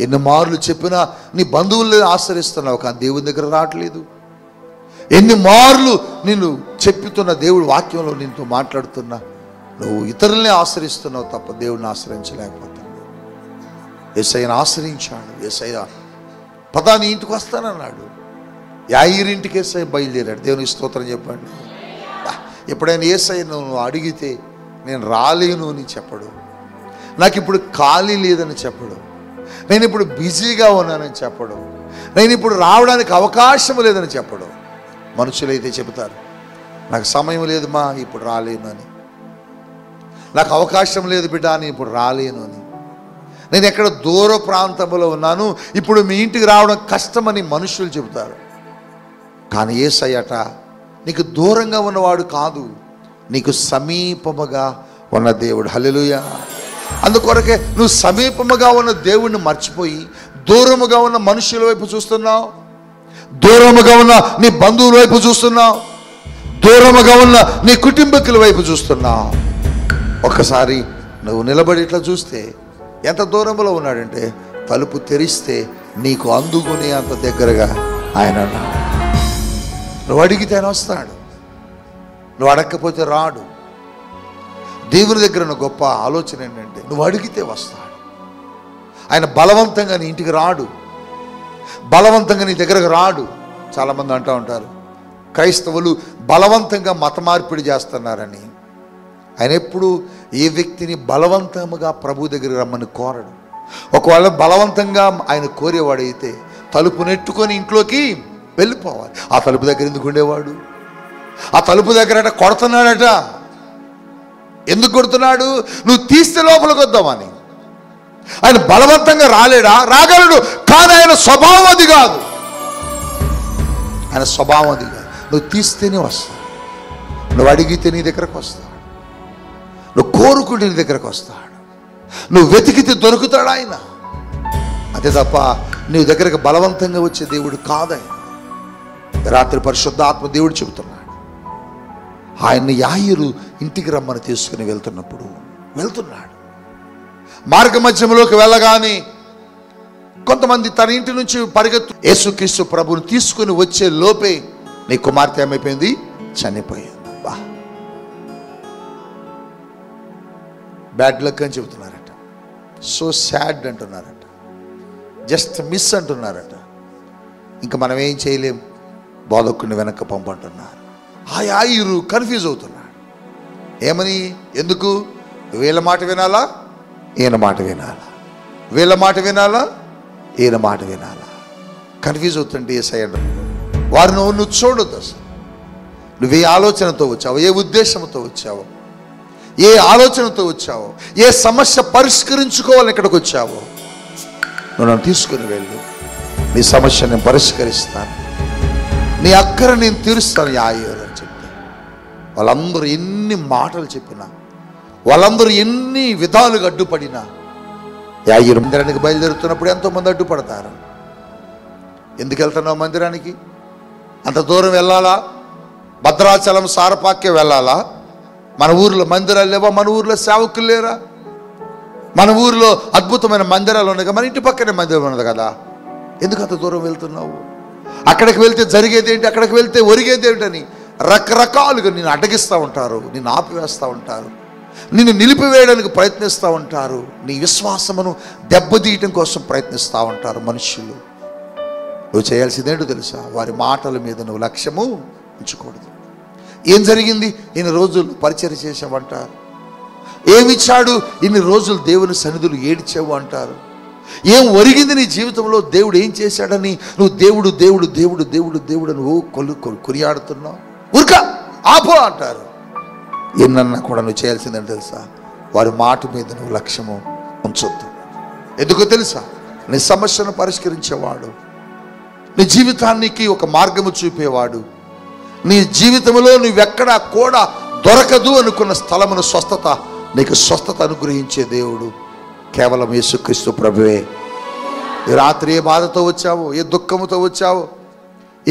ఎన్ని మార్లు చెప్పినా నీ బంధువుల్ని ఆశ్రయిస్తున్నావు, కానీ దేవుని దగ్గర రావట్లేదు. ఎన్ని మార్లు నిన్ను చెప్పుతున్న దేవుడు వాక్యంలో నీతో మాట్లాడుతున్నా నువ్వు ఇతరుల్ని ఆశ్రయిస్తున్నావు తప్ప దేవుడిని ఆశ్రయించలేకపోతున్నావు. యేసయ్యను ఆశ్రయించాడు. యేసయ్య పదా నీ ఇంటికి వస్తానన్నాడు. యాయిరింటికి యేసయ్య బయలుదేరాడు. దేవునికి స్తోత్రం చెప్పండి. ఎప్పుడైనా యేసయ్యను నువ్వు అడిగితే నేను రాలేను అని చెప్పడు, నాకు ఇప్పుడు ఖాళీ లేదని చెప్పడు, నేను ఇప్పుడు బిజీగా ఉన్నానని చెప్పడు, నేను ఇప్పుడు రావడానికి అవకాశం లేదని చెప్పడు. మనుషులైతే చెబుతారు, నాకు సమయం లేదు మా ఇప్పుడు రాలేను అని, నాకు అవకాశం లేదు బిడ్డ అని ఇప్పుడు రాలేను అని, నేను ఎక్కడ దూర ప్రాంతంలో ఉన్నాను ఇప్పుడు మీ ఇంటికి రావడం కష్టమని మనుషులు చెబుతారు. కానీ యేసయ్యట నీకు దూరంగా ఉన్నవాడు కాదు, నీకు సమీపముగా ఉన్న దేవుడు. హల్లెలూయా. అందుకొరకే నువ్వు సమీపముగా ఉన్న దేవుడిని మర్చిపోయి దూరముగా ఉన్న మనుషుల వైపు చూస్తున్నావు, దూరముగా ఉన్న నీ బంధువుల వైపు చూస్తున్నావు, దూరముగా ఉన్న నీ కుటుంబీకుల వైపు చూస్తున్నావు. ఒక్కసారి నువ్వు నిలబడి ఇట్లా చూస్తే ఎంత దూరంలో ఉన్నాడంటే తలుపు తెరిస్తే నీకు అందుకునే అంత దగ్గరగా ఆయన ఉన్నాడు. నువ్వు అడిగితే ఆయన వస్తాడు, నువ్వు అడగకపోతే రాడు. దేవుని దగ్గర ఉన్న గొప్ప ఆలోచన ఏంటంటే నువ్వు అడిగితే వస్తాడు. ఆయన బలవంతంగా నీ ఇంటికి రాడు, బలవంతంగా నీ దగ్గరకు రాడు. చాలామంది అంటూ ఉంటారు క్రైస్తవులు బలవంతంగా మత మార్పిడి చేస్తున్నారని. ఆయన ఎప్పుడు ఏ వ్యక్తిని బలవంతముగా ప్రభు దగ్గరికి రమ్మని కోరడు. ఒకవేళ బలవంతంగా ఆయన కోరేవాడైతే తలుపు నెట్టుకొని ఇంట్లోకి వెళ్ళిపోవాలి. ఆ తలుపు దగ్గర ఎందుకు ఉండేవాడు? ఆ తలుపు దగ్గర కొడుతున్నాడట. ఎందుకు కొడుతున్నాడు? నువ్వు తీస్తే లోపలికి వద్దామని. ఆయన బలవంతంగా రాలేడా? రాగలడు, కానీ ఆయన స్వభావం అది కాదు. ఆయన స్వభావం అది కాదు. నువ్వు తీస్తేనే వస్తాడు, నువ్వు అడిగితే నీ దగ్గరకు వస్తాడు, నువ్వు కోరుకుంటే నీ దగ్గరకు వస్తాడు, నువ్వు వెతికితే దొరుకుతాడు ఆయన. అంతే తప్ప నీ దగ్గరకు బలవంతంగా వచ్చే దేవుడు కాదాయన. రాత్రి పరిశుద్ధాత్మ దేవుడు చెబుతున్నాడు, ఆయన్ని యాయిరు ఇంటికి రమ్మని తీసుకుని వెళ్తున్నాడు. మార్గ మధ్యంలోకి వెళ్ళగానే కొంతమంది తన ఇంటి నుంచి పరిగెత్తు యేసుక్రీస్తు ప్రభుని తీసుకుని వచ్చే లోపే నీ కుమార్తె ఏమైపోయింది? చనిపోయింది. బా, బ్యాడ్ లక్ అని చెబుతున్నారట, సో సాడ్ అంటున్నారట, జస్ట్ మిస్ అంటున్నారట. ఇంకా మనం ఏం చేయలేం, బోధకుడిని వెనక్కి పంపంటున్నారు. ఆ యాయిరు కన్ఫ్యూజ్ అవుతున్నాడు. ఏమని? ఎందుకు? వీళ్ళ మాట వినాలా, ఈయన మాట వినాలా? వీళ్ళ మాట వినాలా, ఈయన మాట వినాలా? కన్ఫ్యూజ్ అవుతుంటే యేసయ్య వారిని నువ్వు చూడొద్దు. అసలు నువ్వే ఆలోచనతో వచ్చావు, ఏ ఉద్దేశంతో వచ్చావు, ఏ ఆలోచనతో వచ్చావో, ఏ సమస్య పరిష్కరించుకోవాలని ఇక్కడికి వచ్చావో నువ్వు నన్ను తీసుకుని వెళ్ళు. నీ సమస్య నేను పరిష్కరిస్తాను, నీ అక్కర నేను తీరుస్తాను యాయేరు అని చెప్పి వాళ్ళందరూ ఎన్ని మాటలు చెప్పినా, వాళ్ళందరూ ఎన్ని విధాలుగా అడ్డుపడినా, యాయేరు మందిరానికి బయలుదేరుతున్నప్పుడు ఎంతోమంది అడ్డుపడతారు. ఎందుకు వెళ్తున్నావు మందిరానికి? అంత దూరం వెళ్ళాలా? భద్రాచలం సారపాక్య వెళ్ళాలా? మన ఊర్లో మందిరాలు లేవా? మన ఊర్లో సేవకులు లేరా? మన ఊర్లో అద్భుతమైన మందిరాలు ఉన్నాయి కదా, మన ఇంటి పక్కనే మందిరం ఉన్నది కదా, ఎందుకు అంత దూరం వెళ్తున్నావు? అక్కడికి వెళ్తే జరిగేది ఏంటి, అక్కడికి వెళ్తే ఒరిగేది ఏంటని రకరకాలుగా నిన్ను అడ్డగిస్తూ ఉంటారు, నిన్ను ఆపివేస్తూ ఉంటారు, నిన్ను నిలిపివేయడానికి ప్రయత్నిస్తూ ఉంటారు, నీ విశ్వాసమును దెబ్బతీయటం కోసం ప్రయత్నిస్తూ ఉంటారు మనుషులు. నువ్వు చేయాల్సిందేంటో తెలుసా? వారి మాటల మీద నువ్వు లక్ష్యము ఉంచకూడదు. ఏం జరిగింది? ఇన్ని రోజులు పరిచర్య చేసావంటారు. ఏమిచ్చాడు? ఇన్ని రోజులు దేవుని సన్నిధులు ఏడ్చావు అంటారు. ఏం ఒరిగింది నీ జీవితంలో? దేవుడు ఏం చేశాడని నువ్వు దేవుడు దేవుడు దేవుడు దేవుడు దేవుడు నువ్వు కొనియాడుతున్నావు. ఊరిక ఆపో అంటారు. ఎన్నన్నా కూడా నువ్వు చేయాల్సిందని తెలుసా? వారి మాట మీద నువ్వు లక్ష్యము ఉంచొద్దు. ఎందుకో తెలుసా? నీ సమస్యను పరిష్కరించేవాడు, నీ జీవితానికి ఒక మార్గము చూపేవాడు, నీ జీవితంలో నువ్వెక్కడా కూడా దొరకదు అనుకున్న స్థలమును స్వస్థత, నీకు స్వస్థత అనుగ్రహించే దేవుడు కేవలం యేసుక్రీస్తు ప్రభువే. ఈ రాత్రి ఏ బాధతో వచ్చావు, ఏ దుఃఖముతో వచ్చావు,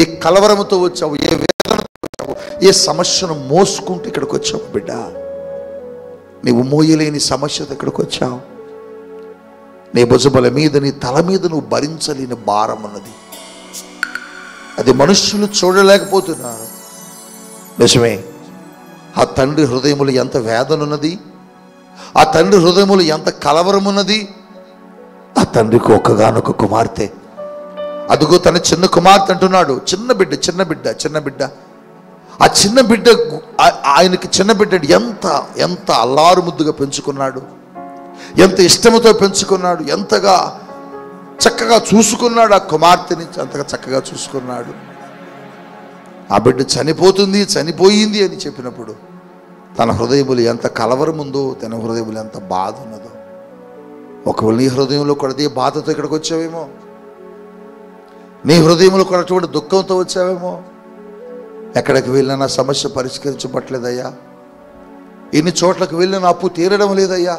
ఏ కలవరముతో వచ్చావు, ఏ వేదనతో వచ్చావు, ఏ సమస్యను మోసుకుంటూ ఇక్కడికి వచ్చావు బిడ్డ. నీవు మోయలేని సమస్యతో ఇక్కడికి వచ్చావు. నీ భుజముల మీద, నీ తల మీద నువ్వు భరించలేని భారం ఉన్నది. అది మనుష్యులు చూడలేకపోతున్నారు. నిజమే, ఆ తండ్రి హృదయములు ఎంత వేదన ఉన్నది, ఆ తండ్రి హృదయములు ఎంత కలవరం ఉన్నది. ఆ తండ్రికి ఒక్కగానొక కుమార్తె, అదిగో తన చిన్న కుమార్తె అంటున్నాడు. చిన్న బిడ్డ చిన్న బిడ్డ చిన్న బిడ్డ. ఆ చిన్న బిడ్డ, ఆయనకి చిన్న బిడ్డ ఎంత ఎంత అల్లారు ముద్దుగా పెంచుకున్నాడు, ఎంత ఇష్టముతో పెంచుకున్నాడు, ఎంతగా చక్కగా చూసుకున్నాడు. ఆ కుమార్తెని అంతగా చక్కగా చూసుకున్నాడు. ఆ బిడ్డ చనిపోయింది అని చెప్పినప్పుడు తన హృదయములు ఎంత కలవరం ఉందో, తన హృదయములు ఎంత బాధ ఉన్నదో. ఒకవేళ నీ హృదయంలో కూడా అదే బాధతో ఇక్కడికి వచ్చావేమో, నీ హృదయంలో కూడా అటువంటి దుఃఖంతో వచ్చావేమో. ఎక్కడికి వెళ్ళినా నా సమస్య పరిష్కరించబట్టలేదయ్యా, ఎన్ని చోట్లకు వెళ్ళినా అప్పు తీరడం లేదయ్యా,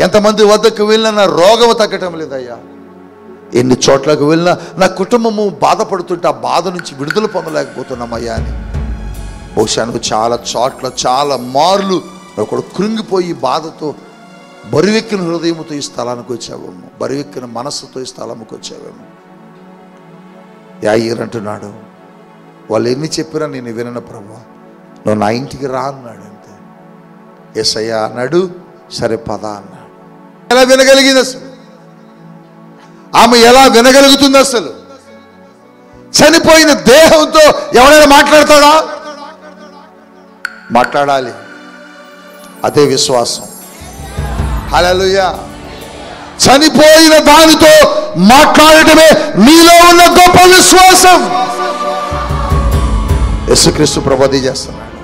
ఎంతమంది వద్దకు వెళ్ళినా నా రోగం తగ్గటం లేదయ్యా, ఎన్ని చోట్లకు వెళ్ళినా నా కుటుంబము బాధపడుతుంటే ఆ బాధ నుంచి విడుదల పొందలేకపోతున్నామయ్యా అని బహుశా నువ్వు చాలా చోట్ల చాలా మార్లు ఒకడు కృంగిపోయి బాధతో బరువెక్కిన హృదయంతో ఈ స్థలానికి వచ్చావేమో, బరువెక్కిన మనస్సుతో ఈ స్థలానికి వచ్చావేమో. యాయేరు అంటున్నాడు, వాళ్ళు ఎన్ని చెప్పినా నేను వినను ప్రభువా, నువ్వు నా ఇంటికి రా అన్నాడు. అంతే. యేసయ్య అన్నాడు, సరే పద అన్నాడు. ఎలా వినగలిగింది అసలు ఆమె? ఎలా వినగలుగుతుంది అసలు? చనిపోయిన దేహంతో ఎవరైనా మాట్లాడతాడా? మాట్లాడాలి. అదే విశ్వాసం. హల్లెలూయా. చనిపోయిన దానితో మాట్లాడటమే నీలో ఉన్న గొప్ప విశ్వాసం. యేసుక్రీస్తు ప్రభువు చేస్తున్నాడు.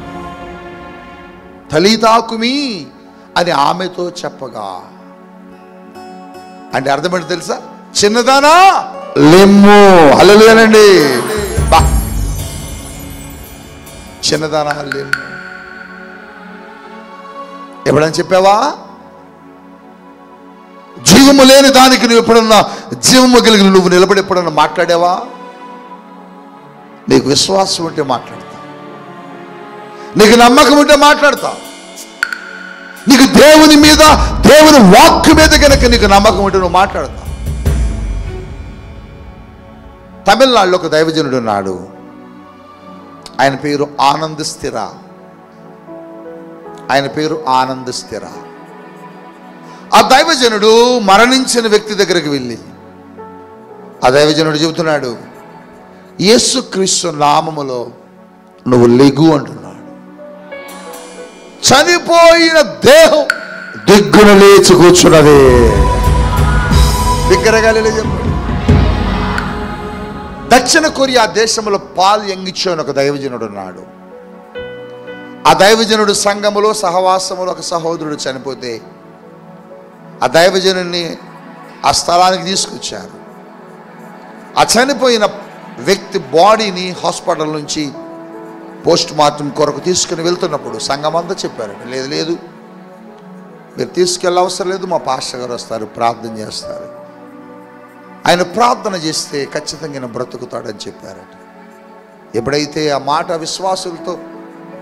తలీతాకుమి అని ఆమెతో చెప్పగా, అంటే అర్థమేంటో తెలుసా? చిన్నదానా లెమ్ము. హల్లెలూయానండి. చిన్నదానా లెమ్ము. ఎప్పుడని చెప్పావా? జీవము లేని దానికి నువ్వు ఎప్పుడన్నా జీవము కలిగిన నువ్వు నిలబడి ఎప్పుడన్నా మాట్లాడావా? నీకు విశ్వాసం ఉంటే మాట్లాడతా, నీకు నమ్మకం ఉంటే మాట్లాడతా, నీకు దేవుని మీద దేవుని వాక్కు మీద కనుక నీకు నమ్మకం ఉంటే నువ్వు మాట్లాడతా. తమిళనాడులో ఒక దైవజనుడు ఉన్నాడు. ఆయన పేరు ఆనంద్ స్థిర. ఆయన పేరు ఆనంద్ స్థిర. ఆ దైవజనుడు మరణించిన వ్యక్తి దగ్గరికి వెళ్ళి ఆ దైవజనుడు చెబుతున్నాడు, యేసుక్రీస్తు నామములో నువ్వు లెగు అంటున్నాడు. చనిపోయిన దేహం దిగ్గున లేచి కూర్చున్నది. బిగ్గరగా చెప్పండి. దక్షిణ కొరియా దేశంలో పాల్ యంగిచో అని ఒక దైవజనుడు ఉన్నాడు. ఆ దైవజనుడు సంఘములో సహవాసములో ఒక సహోదరుడు చనిపోతే ఆ దైవజనుడిని ఆ స్థలానికి తీసుకొచ్చారు. ఆ చనిపోయిన వ్యక్తి బాడీని హాస్పిటల్ నుంచి పోస్ట్ మార్టం కొరకు తీసుకుని వెళ్తున్నప్పుడు సంఘం అంతా చెప్పారు, లేదు లేదు మీరు తీసుకెళ్ళ అవసరం లేదు, మా పాస్టర్ గారు వస్తారు, ప్రార్థన చేస్తారు, ఆయన ప్రార్థన చేస్తే ఖచ్చితంగా ఆయన బ్రతుకుతాడని చెప్పారట. ఎప్పుడైతే ఆ మాట విశ్వాసులతో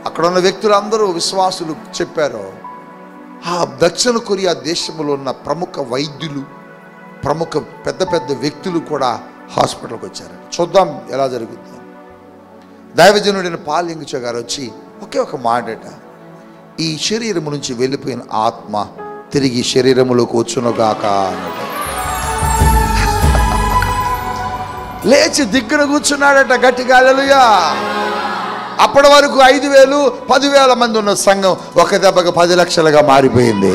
అక్కడ ఉన్న వ్యక్తులందరూ విశ్వాసులు చెప్పారో, ఆ దక్షిణ కొరియా దేశంలో ఉన్న ప్రముఖ వైద్యులు, ప్రముఖ పెద్ద పెద్ద వ్యక్తులు కూడా హాస్పిటల్కి వచ్చారట. చూద్దాం ఎలా జరుగుతుంది. దైవజనుడైన పాల్ యంగిచో గారు వచ్చి ఒకే ఒక మాటట, ఈ శరీరము నుంచి వెళ్ళిపోయిన ఆత్మ తిరిగి శరీరములోకి వచ్చునుగాక అన్నట. లేచి దిక్కున కూర్చున్నాడట గట్టిగా, హల్లెలూయా. అప్పటి వరకు 5,000 10,000 మంది ఉన్న సంఘం ఒక దెబ్బగా 10 లక్షలుగా మారిపోయింది.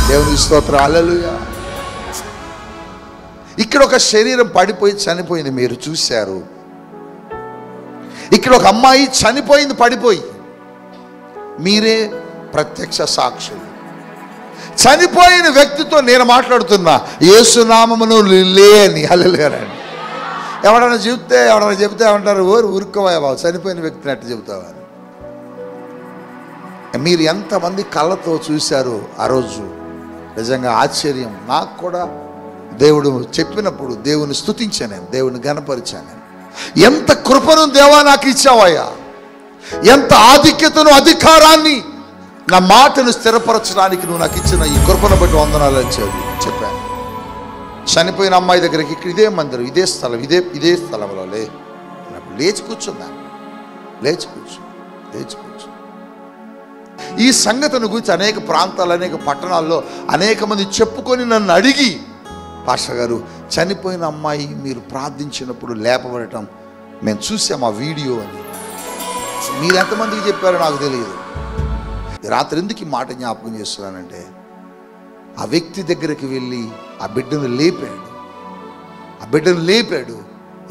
దేవునికి స్తోత్రం, హల్లెలూయా. ఇక్కడ ఒక శరీరం పడిపోయి చనిపోయింది, మీరు చూశారు. ఇక్కడ ఒక అమ్మాయి చనిపోయింది పడిపోయి, మీరే ప్రత్యక్ష సాక్షులు. చనిపోయిన వ్యక్తితో నేను మాట్లాడుతున్నా, యేసు నామమును లేని, హల్లెలూయా. ఎవడన్నా చెప్తే ఏమంటారు, ఊరుకోవా బాబు, చనిపోయిన వ్యక్తిని అట్టు చెబుతావా. మీరు ఎంతమంది కళ్ళతో చూశారు ఆ రోజు, నిజంగా ఆశ్చర్యం. నాకు కూడా దేవుడు చెప్పినప్పుడు దేవుని స్తుతించాను, నేను దేవుని ఘనపరిచాను. ఎంత కృపను దేవా నాకు ఇచ్చావయ్యా, ఎంత ఆధిక్యతను అధికారాన్ని నా మాటను స్థిరపరచడానికి నువ్వు నాకు ఇచ్చిన ఈ కృపను బట్టి వందనాలు అని చెప్పాను. చనిపోయిన అమ్మాయి దగ్గరికి ఇక్కడ ఇదే మందిరం, ఇదే స్థలం, ఇదే స్థలంలో లేచి కూర్చున్నా, లేచి కూర్చు. ఈ సంగతిని గురించి అనేక ప్రాంతాలు, అనేక పట్టణాల్లో అనేక మంది చెప్పుకొని నన్ను అడిగి, పాస్టర్ గారు చనిపోయిన అమ్మాయి మీరు ప్రార్థించినప్పుడు లేపబడటం మేము చూసాం ఆ వీడియో అని. మీరు ఎంతమందికి చెప్పారో నాకు తెలియదు. రాత్రి ఎందుకు ఈ మాట జ్ఞాపకం చేస్తున్నానంటే, ఆ వ్యక్తి దగ్గరికి వెళ్ళి ఆ బిడ్డను లేపాడు.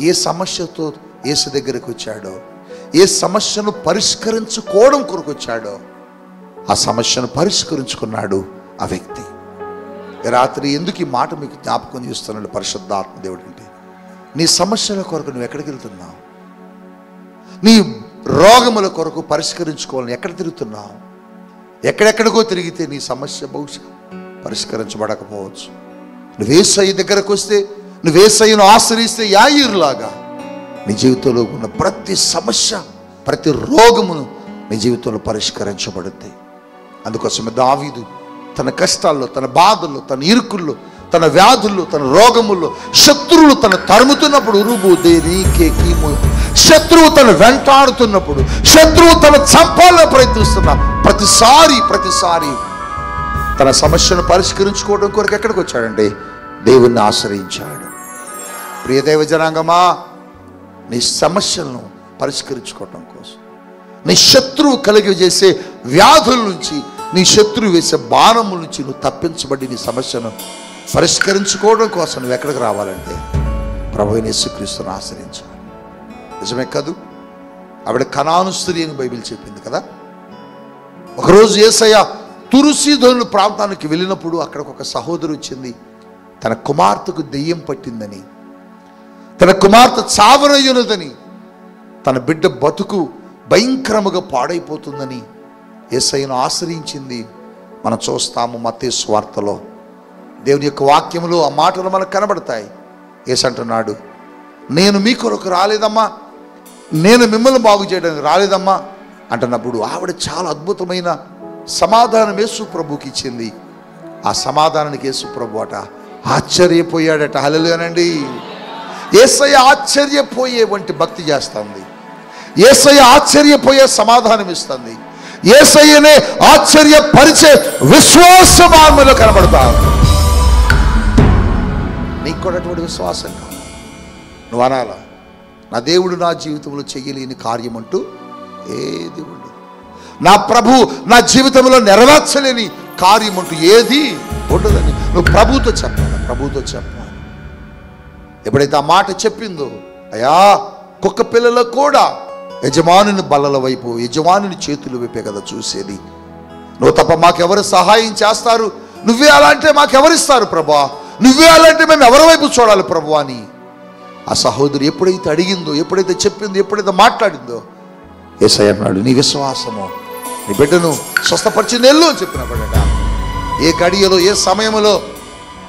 ఏ సమస్యతో యేసు దగ్గరికి వచ్చాడో, ఏ సమస్యను పరిష్కరించుకోవడం కొరకు వచ్చాడో ఆ సమస్యను పరిష్కరించుకున్నాడు ఆ వ్యక్తి. రాత్రి ఎందుకు ఈ మాట మీకు జ్ఞాపకం చేస్తున్నాడు పరిశుద్ధాత్మ దేవుడు అంటే, నీ సమస్యల కొరకు నువ్వు ఎక్కడికి వెళ్తున్నావు, నీ రోగముల కొరకు పరిష్కరించుకోవాలని ఎక్కడ తిరుగుతున్నావు, ఎక్కడెక్కడికో తిరిగితే నీ సమస్య బహుశా పరిష్కరించబడకపోవచ్చు. నువ్వు యేసయ్య దగ్గరకు వస్తే, నువ్వు యేసయ్యను ఆశ్రయిస్తే యాయీరులాగా నీ జీవితంలో ఉన్న ప్రతి సమస్య, ప్రతి రోగమును నీ జీవితంలో పరిష్కరించబడుతాయి. అందుకోసమే దావీదు తన కష్టాల్లో, తన బాధల్లో, తన ఇరుకుల్లో, తన వ్యాధుల్లో, తన రోగముల్లో శత్రువులు తను తరుముతున్నప్పుడు, శత్రువు తను వెంటాడుతున్నప్పుడు, శత్రువు తను చంపాలని ప్రయత్నిస్తున్నా ప్రతిసారి తన సమస్యను పరిష్కరించుకోవడం కొరకు ఎక్కడికి వచ్చాడంటే దేవుణ్ణి ఆశ్రయించాడు. ప్రియ దైవ జనాంగమా, నీ సమస్యలను పరిష్కరించుకోవటం కోసం, నీ శత్రువు కలిగి చేసే వ్యాధుల నుంచి, నీ శత్రువు వేసే బాణముల నుంచి నువ్వు తప్పించబడి నీ సమస్యను పరిష్కరించుకోవడం కోసం నువ్వు ఎక్కడికి రావాలంటే ప్రభువైన యేసుక్రీస్తును ఆశ్రయించాలి. నిజమే కాదు? ఆవిడ కనాను స్త్రీ అని బైబిల్ చెప్పింది కదా. ఒకరోజు యేసయ్య తురుసీదోను ప్రాంతానికి వెళ్ళినప్పుడు అక్కడికి ఒక సహోదరు వచ్చింది. తన కుమార్తెకు దెయ్యం పట్టిందని, తన కుమార్తె చావనయ్యున్నదని, తన బిడ్డ బతుకు భయంకరముగా పాడైపోతుందని యేసయ్యను ఆశ్రయించింది. మనం చూస్తాము మత్తయి సువార్తలో, దేవుని యొక్క వాక్యములో ఆ మాటలు మనకు కనబడతాయి. యేసు అంటున్నాడు, నేను మీ కొరకు రాలేదమ్మా, నేను మిమ్మల్ని బాగు చేయడానికి రాలేదమ్మా అంటున్నప్పుడు ఆవిడ చాలా అద్భుతమైన సమాధానం యేసు ప్రభుకి ఇచ్చింది. ఆ సమాధానానికి యేసు ప్రభు అట ఆశ్చర్యపోయాడట. హల్లెలూయానండి. యేసయ్య ఆశ్చర్యపోయే వంటి భక్తి చేస్తుంది, యేసయ్య ఆశ్చర్యపోయే సమాధానం ఇస్తుంది, యేసయ్యనే ఆశ్చర్యపరిచే విశ్వాసం ఆమెలో కనబడతారు. నీకు కూడా అటువంటి విశ్వాసం కాదు. నువ్వు అనాలా, నా దేవుడు నా జీవితంలో చెయ్యలేని కార్యం అంటూ ఏది ఉండదు, నా ప్రభు నా జీవితంలో నెరవేర్చలేని కార్యం అంటూ ఏది ఉండదని నువ్వు ప్రభుతో చెప్పాలి. ఎప్పుడైతే ఆ మాట చెప్పిందో అయ్యా కుక్క పిల్లలకు కూడా యజమానుని బల్లల వైపు, యజమానుని చేతుల వైపే కదా చూసేది. నువ్వు తప్ప మాకెవరు సహాయం చేస్తారు? నువ్వే అలా అంటే మాకెవరిస్తారు ప్రభా? నువ్వే అలా అంటే మేము ఎవరి వైపు చూడాలి ప్రభు అని ఆ సహోదరి ఎప్పుడైతే అడిగిందో, ఎప్పుడైతే చెప్పిందో, ఎప్పుడైతే మాట్లాడిందో, యేసయ్య అన్నాడు, నీ విశ్వాసము నీ బిడ్డను స్వస్థపరిచింది వెళ్ళు అని చెప్పినప్పుడట, ఏ గడియలో ఏ సమయంలో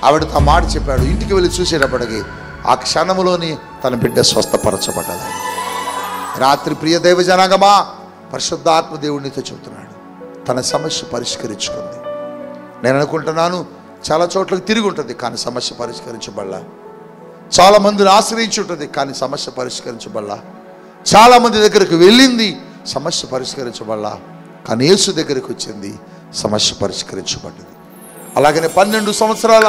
ఆవిడతో ఆ మాట చెప్పాడు. ఇంటికి వెళ్ళి చూసేటప్పటికి ఆ క్షణంలోని తన బిడ్డ స్వస్థపరచబడ్డది. రాత్రి ప్రియ దైవ జనాంగమా, పరిశుద్ధాత్మ దేవుడినితో చెబుతున్నాడు, తన సమస్య పరిష్కరించుకుంది. నేను అనుకుంటున్నాను చాలా చోట్లకి తిరిగి ఉంటుంది కానీ సమస్య పరిష్కరించబడలా. చాలా మందిని ఆశ్రయించి ఉంటుంది కానీ సమస్య పరిష్కరించబడలా. చాలామంది దగ్గరకు వెళ్ళింది, సమస్య పరిష్కరించబడలా. కానీ యేసు దగ్గరికి వచ్చింది, సమస్య పరిష్కరించబడ్డది. అలాగనే 12 సంవత్సరాల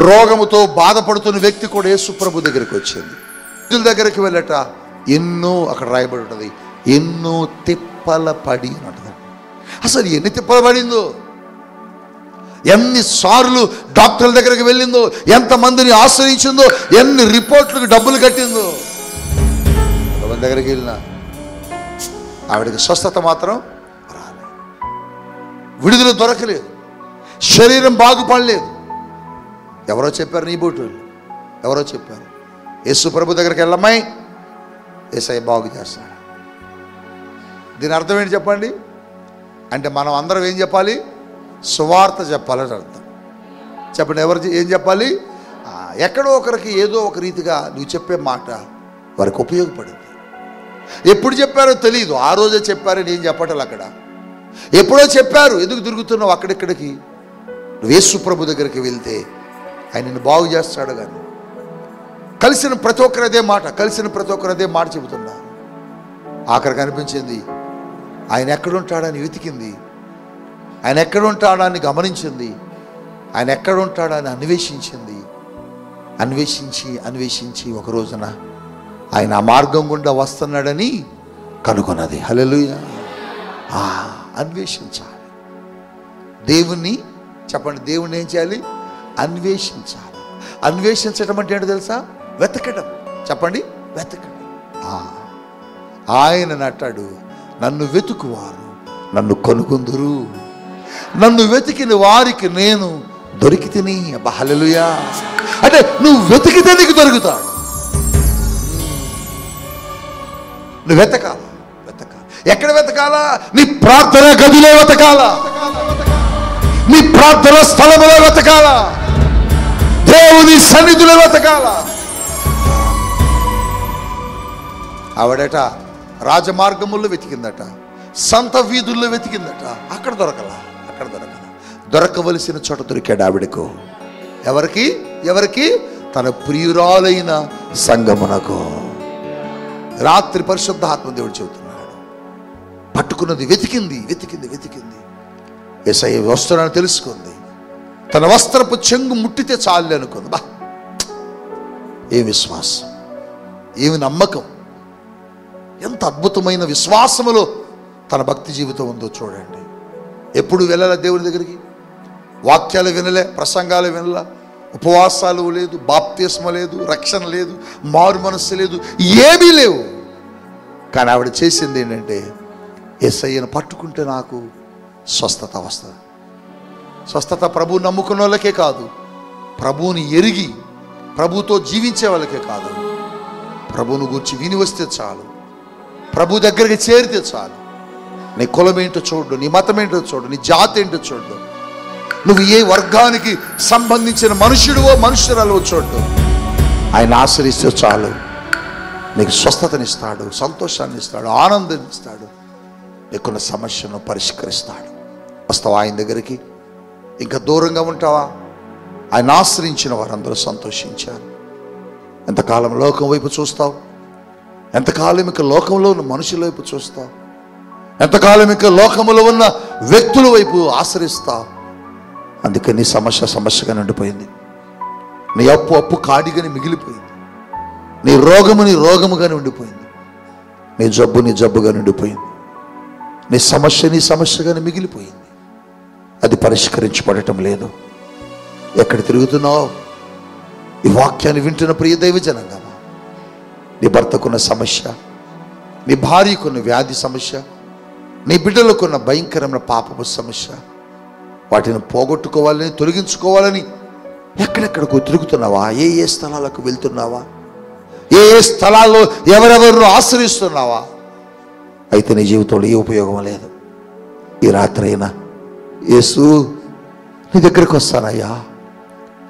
రోగముతో బాధపడుతున్న వ్యక్తి కూడా యేసు ప్రభు దగ్గరికి వచ్చింది. వైద్యుల దగ్గరికి వెళ్ళట ఎన్నో, అక్కడ రాయబడి ఉంటుంది, ఎన్నో తిప్పల పడి అని ఉంటుంది. అసలు ఎన్ని తిప్పల పడిందో, ఎన్నిసార్లు డాక్టర్ల దగ్గరికి వెళ్ళిందో, ఎంతమందిని ఆశ్రయించిందో, ఎన్ని రిపోర్ట్లకు డబ్బులు కట్టిందో. ఎవరి దగ్గరికి వెళ్ళినా ఆవిడకి స్వస్థత మాత్రం రాలేదు, విడుదల దొరకలేదు, శరీరం బాగుపడలేదు. ఎవరో చెప్పారు, నీ బోటు ఎవరో చెప్పారు, యేసు ప్రభు దగ్గరికి వెళ్ళమ్మాయి, యేసయ్య బాగు చేస్తాడు. దీని అర్థం ఏంటి చెప్పండి? అంటే మనం అందరం ఏం చెప్పాలి? సువార్త చెప్పాలని అర్థం. చెప్పండి, ఎవరు ఏం చెప్పాలి? ఎక్కడో ఒకరికి ఏదో ఒక రీతిగా నువ్వు చెప్పే మాట వారికి ఉపయోగపడింది. ఎప్పుడు చెప్పారో తెలియదు, ఆ రోజే చెప్పారని ఏం చెప్పటం. అక్కడ ఎప్పుడో చెప్పారు, ఎందుకు తిరుగుతున్నావు అక్కడిక్కడికి? నువ్వు యేసు ప్రభు దగ్గరికి వెళ్తే ఆయన నిన్ను బాగు చేస్తాడు. కానీ కలిసిన ప్రతి ఒక్కరు అదే మాట చెబుతున్నారు. ఆఖరికి అనిపించింది ఆయన ఎక్కడుంటాడని వెతికింది, ఆయన ఎక్కడుంటాడని గమనించింది, ఆయన ఎక్కడుంటాడని అన్వేషించి ఒక రోజున ఆయన ఆ మార్గం గుండా వస్తున్నాడని కనుగొన్నది. హల్లెలూయా. అన్వేషించాలి దేవుణ్ణి. చెప్పండి, దేవుణ్ణి ఏం చేయాలి? అన్వేషించాలి. అన్వేషించడం అంటే ఏంటో తెలుసా? వెతకడం. చెప్పండి, వెతకడం. ఆయన అంటాడు, నన్ను వెతుకువారు నన్ను కనుగొందురు, నన్ను వెతికిన వారికి నేను దొరికితిని. అబ్బా హల్లెలూయా. అంటే నువ్వు వెతికితే నీకు దొరుకుతాడు. నువ్వు వెతకాల. ఎక్కడ వెతకాలా? నీ ప్రార్థన గదిలో వెతకాలా, నీ ప్రార్థన స్థలములో వెతకాలా, దేవుని సన్నిధిలో వెతకాలా. ఆవిడట రాజమార్గముల్లో వెతికిందట, సంత వీధుల్లో వెతికిందట, అక్కడ దొరకల. దొరకవలసిన చోట దొరికాడు ఆవిడకు. ఎవరికి? తన ప్రియురాలైన సంగమునకు. రాత్రి పరిశుద్ధాత్మ దేవుడు చెబుతున్నాడు, పట్టుకున్నది, వెతికింది. యేసయ్య వస్తున్నాడని తెలుసుకుంది. తన వస్త్రపు చెంగు ముట్టితే చాలు అనుకుంది. బా, ఏ విశ్వాసం, ఏమి నమ్మకం, ఎంత అద్భుతమైన విశ్వాసములో తన భక్తి జీవితం ఉందో చూడండి. ఎప్పుడు వెళ్ళాల దేవుని దగ్గరికి? వాక్యాలు వినలే, ప్రసంగాలు వినలే, ఉపవాసాలు లేదు, బాప్తిస్మ లేదు, రక్షణ లేదు, మారు మనస్సు లేదు, ఏమీ లేవు. కానీ ఆవిడ చేసింది ఏంటంటే, యేసయ్యను పట్టుకుంటే నాకు స్వస్థత వస్తుంది. స్వస్థత ప్రభువు నమ్ముకున్న వాళ్ళకే కాదు, ప్రభువుని ఎరిగి ప్రభుతో జీవించే వాళ్ళకే కాదు. ప్రభువును గురించి విని వస్తే చాలు, ప్రభు దగ్గరికి చేరితే చాలు. నీ కులం ఏంటో చూడు, నీ మతం ఏంటో చూడు, నీ జాతి ఏంటో చూడు, నువ్వు ఏ వర్గానికి సంబంధించిన మనుషురాలో చూడు, ఆయన ఆశ్రయిస్తే చాలు. నీకు స్వస్థతనిస్తాడు, సంతోషాన్ని ఇస్తాడు, ఆనందాన్ని ఇస్తాడు, నీకున్న సమస్యను పరిష్కరిస్తాడు. వస్తావా ఆయన దగ్గరికి? ఇంకా దూరంగా ఉంటావా? ఆయన ఆశ్రయించిన వారందరూ సంతోషించారు. ఎంతకాలం లోకం వైపు చూస్తావు? ఎంతకాలం ఇక లోకంలో ఉన్న మనుషుల వైపు చూస్తావు? ఎంతకాలం ఇక లోకములో ఉన్న వ్యక్తుల వైపు ఆశ్రయిస్తావు? అందుకే నీ సమస్యగా నిండిపోయింది, నీ అప్పు కాడిగానే మిగిలిపోయింది, నీ రోగముగానే ఉండిపోయింది, నీ జబ్బుగా నిండిపోయింది, నీ సమస్యగానే మిగిలిపోయింది. అది పరిష్కరించబడటం లేదు. ఎక్కడ తిరుగుతున్నావు? ఈ వాక్యాన్ని వింటున్న ప్రియ దైవ జనాంగమా, నీ భర్తకున్న సమస్య, నీ భార్యకున్న వ్యాధి సమస్య, నీ బిడ్డలకున్న భయంకరమైన పాపపు సమస్య, వాటిని పోగొట్టుకోవాలని, తొలగించుకోవాలని ఎక్కడెక్కడికో తిరుగుతున్నావా? ఏ ఏ స్థలాలకు వెళ్తున్నావా? ఏ ఏ స్థలాల్లో ఎవరెవరిని ఆశ్రయిస్తున్నావా? అయితే నీ జీవితంలో ఏ ఉపయోగం లేదు. ఈ రాత్రి అయినా యేసు నీ దగ్గరికి వస్తానయ్యా,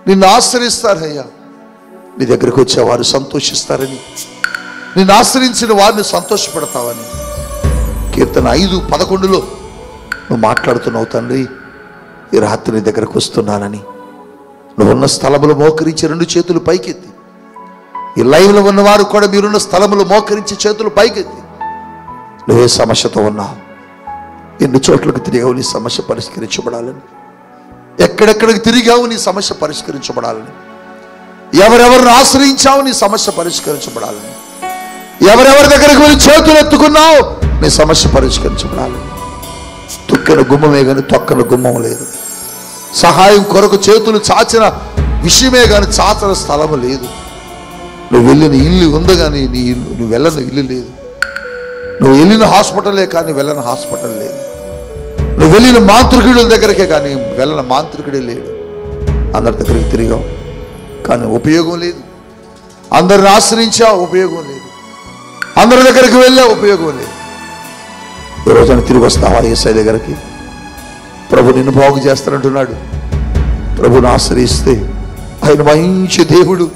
నిన్ను ఆశ్రయిస్తానయ్యా, నీ దగ్గరికి వచ్చేవారు సంతోషిస్తారని, నిన్ను ఆశ్రయించిన వారిని సంతోషపడతావని కీర్తన 5:11 నువ్వు మాట్లాడుతున్నావు. తండ్రి, ఈ రాత్రి నీ దగ్గరకు వస్తున్నానని నువ్వున్న స్థలములు మోకరించి 2 చేతులు పైకెత్తి, ఈ లైవ్లో ఉన్నవారు కూడా మీరున్న స్థలములు మోకరించి చేతులు పైకెత్తి, నువ్వే సమస్యతో ఉన్నావు, ఎన్ని చోట్లకు తిరిగావు నీ సమస్య పరిష్కరించబడాలని, ఎక్కడెక్కడికి తిరిగావు నీ సమస్య పరిష్కరించబడాలని, ఎవరెవరిని ఆశ్రయించావు నీ సమస్య పరిష్కరించబడాలని, ఎవరెవరి దగ్గరికి వెళ్ళి చేతులు ఎత్తుకున్నావు నీ సమస్య పరిష్కరించబడాలని. తొక్కిన గుమ్మమే కానీ తొక్కన గుమ్మం లేదు. సహాయం కొరకు చేతులు చాచిన విషయమే కానీ చాచిన స్థలము లేదు. నువ్వు వెళ్ళిన ఇల్లు ఉంది కానీ నీ ఇల్లు, నువ్వు వెళ్ళని ఇల్లు లేదు. నువ్వు వెళ్ళిన హాస్పిటలే కానీ వెళ్ళని హాస్పిటల్ లేదు. నువ్వు వెళ్ళిన మాంత్రికుడి దగ్గరికే కానీ వెళ్ళని మాంత్రికుడే లేడు. అందరి దగ్గరికి తిరిగావు కానీ ఉపయోగం లేదు. అందరిని ఆశ్రయించావు, ఉపయోగం లేదు. అందరి దగ్గరికి వెళ్ళా, ఉపయోగం లేదు. ఈ రోజున తిరిగి వస్తావా యేసయ్య దగ్గరికి? ప్రభు నిన్ను బాగు చేస్తానంటున్నాడు. ప్రభుని ఆశ్రయిస్తే ఆయన మంచి దేవుడు.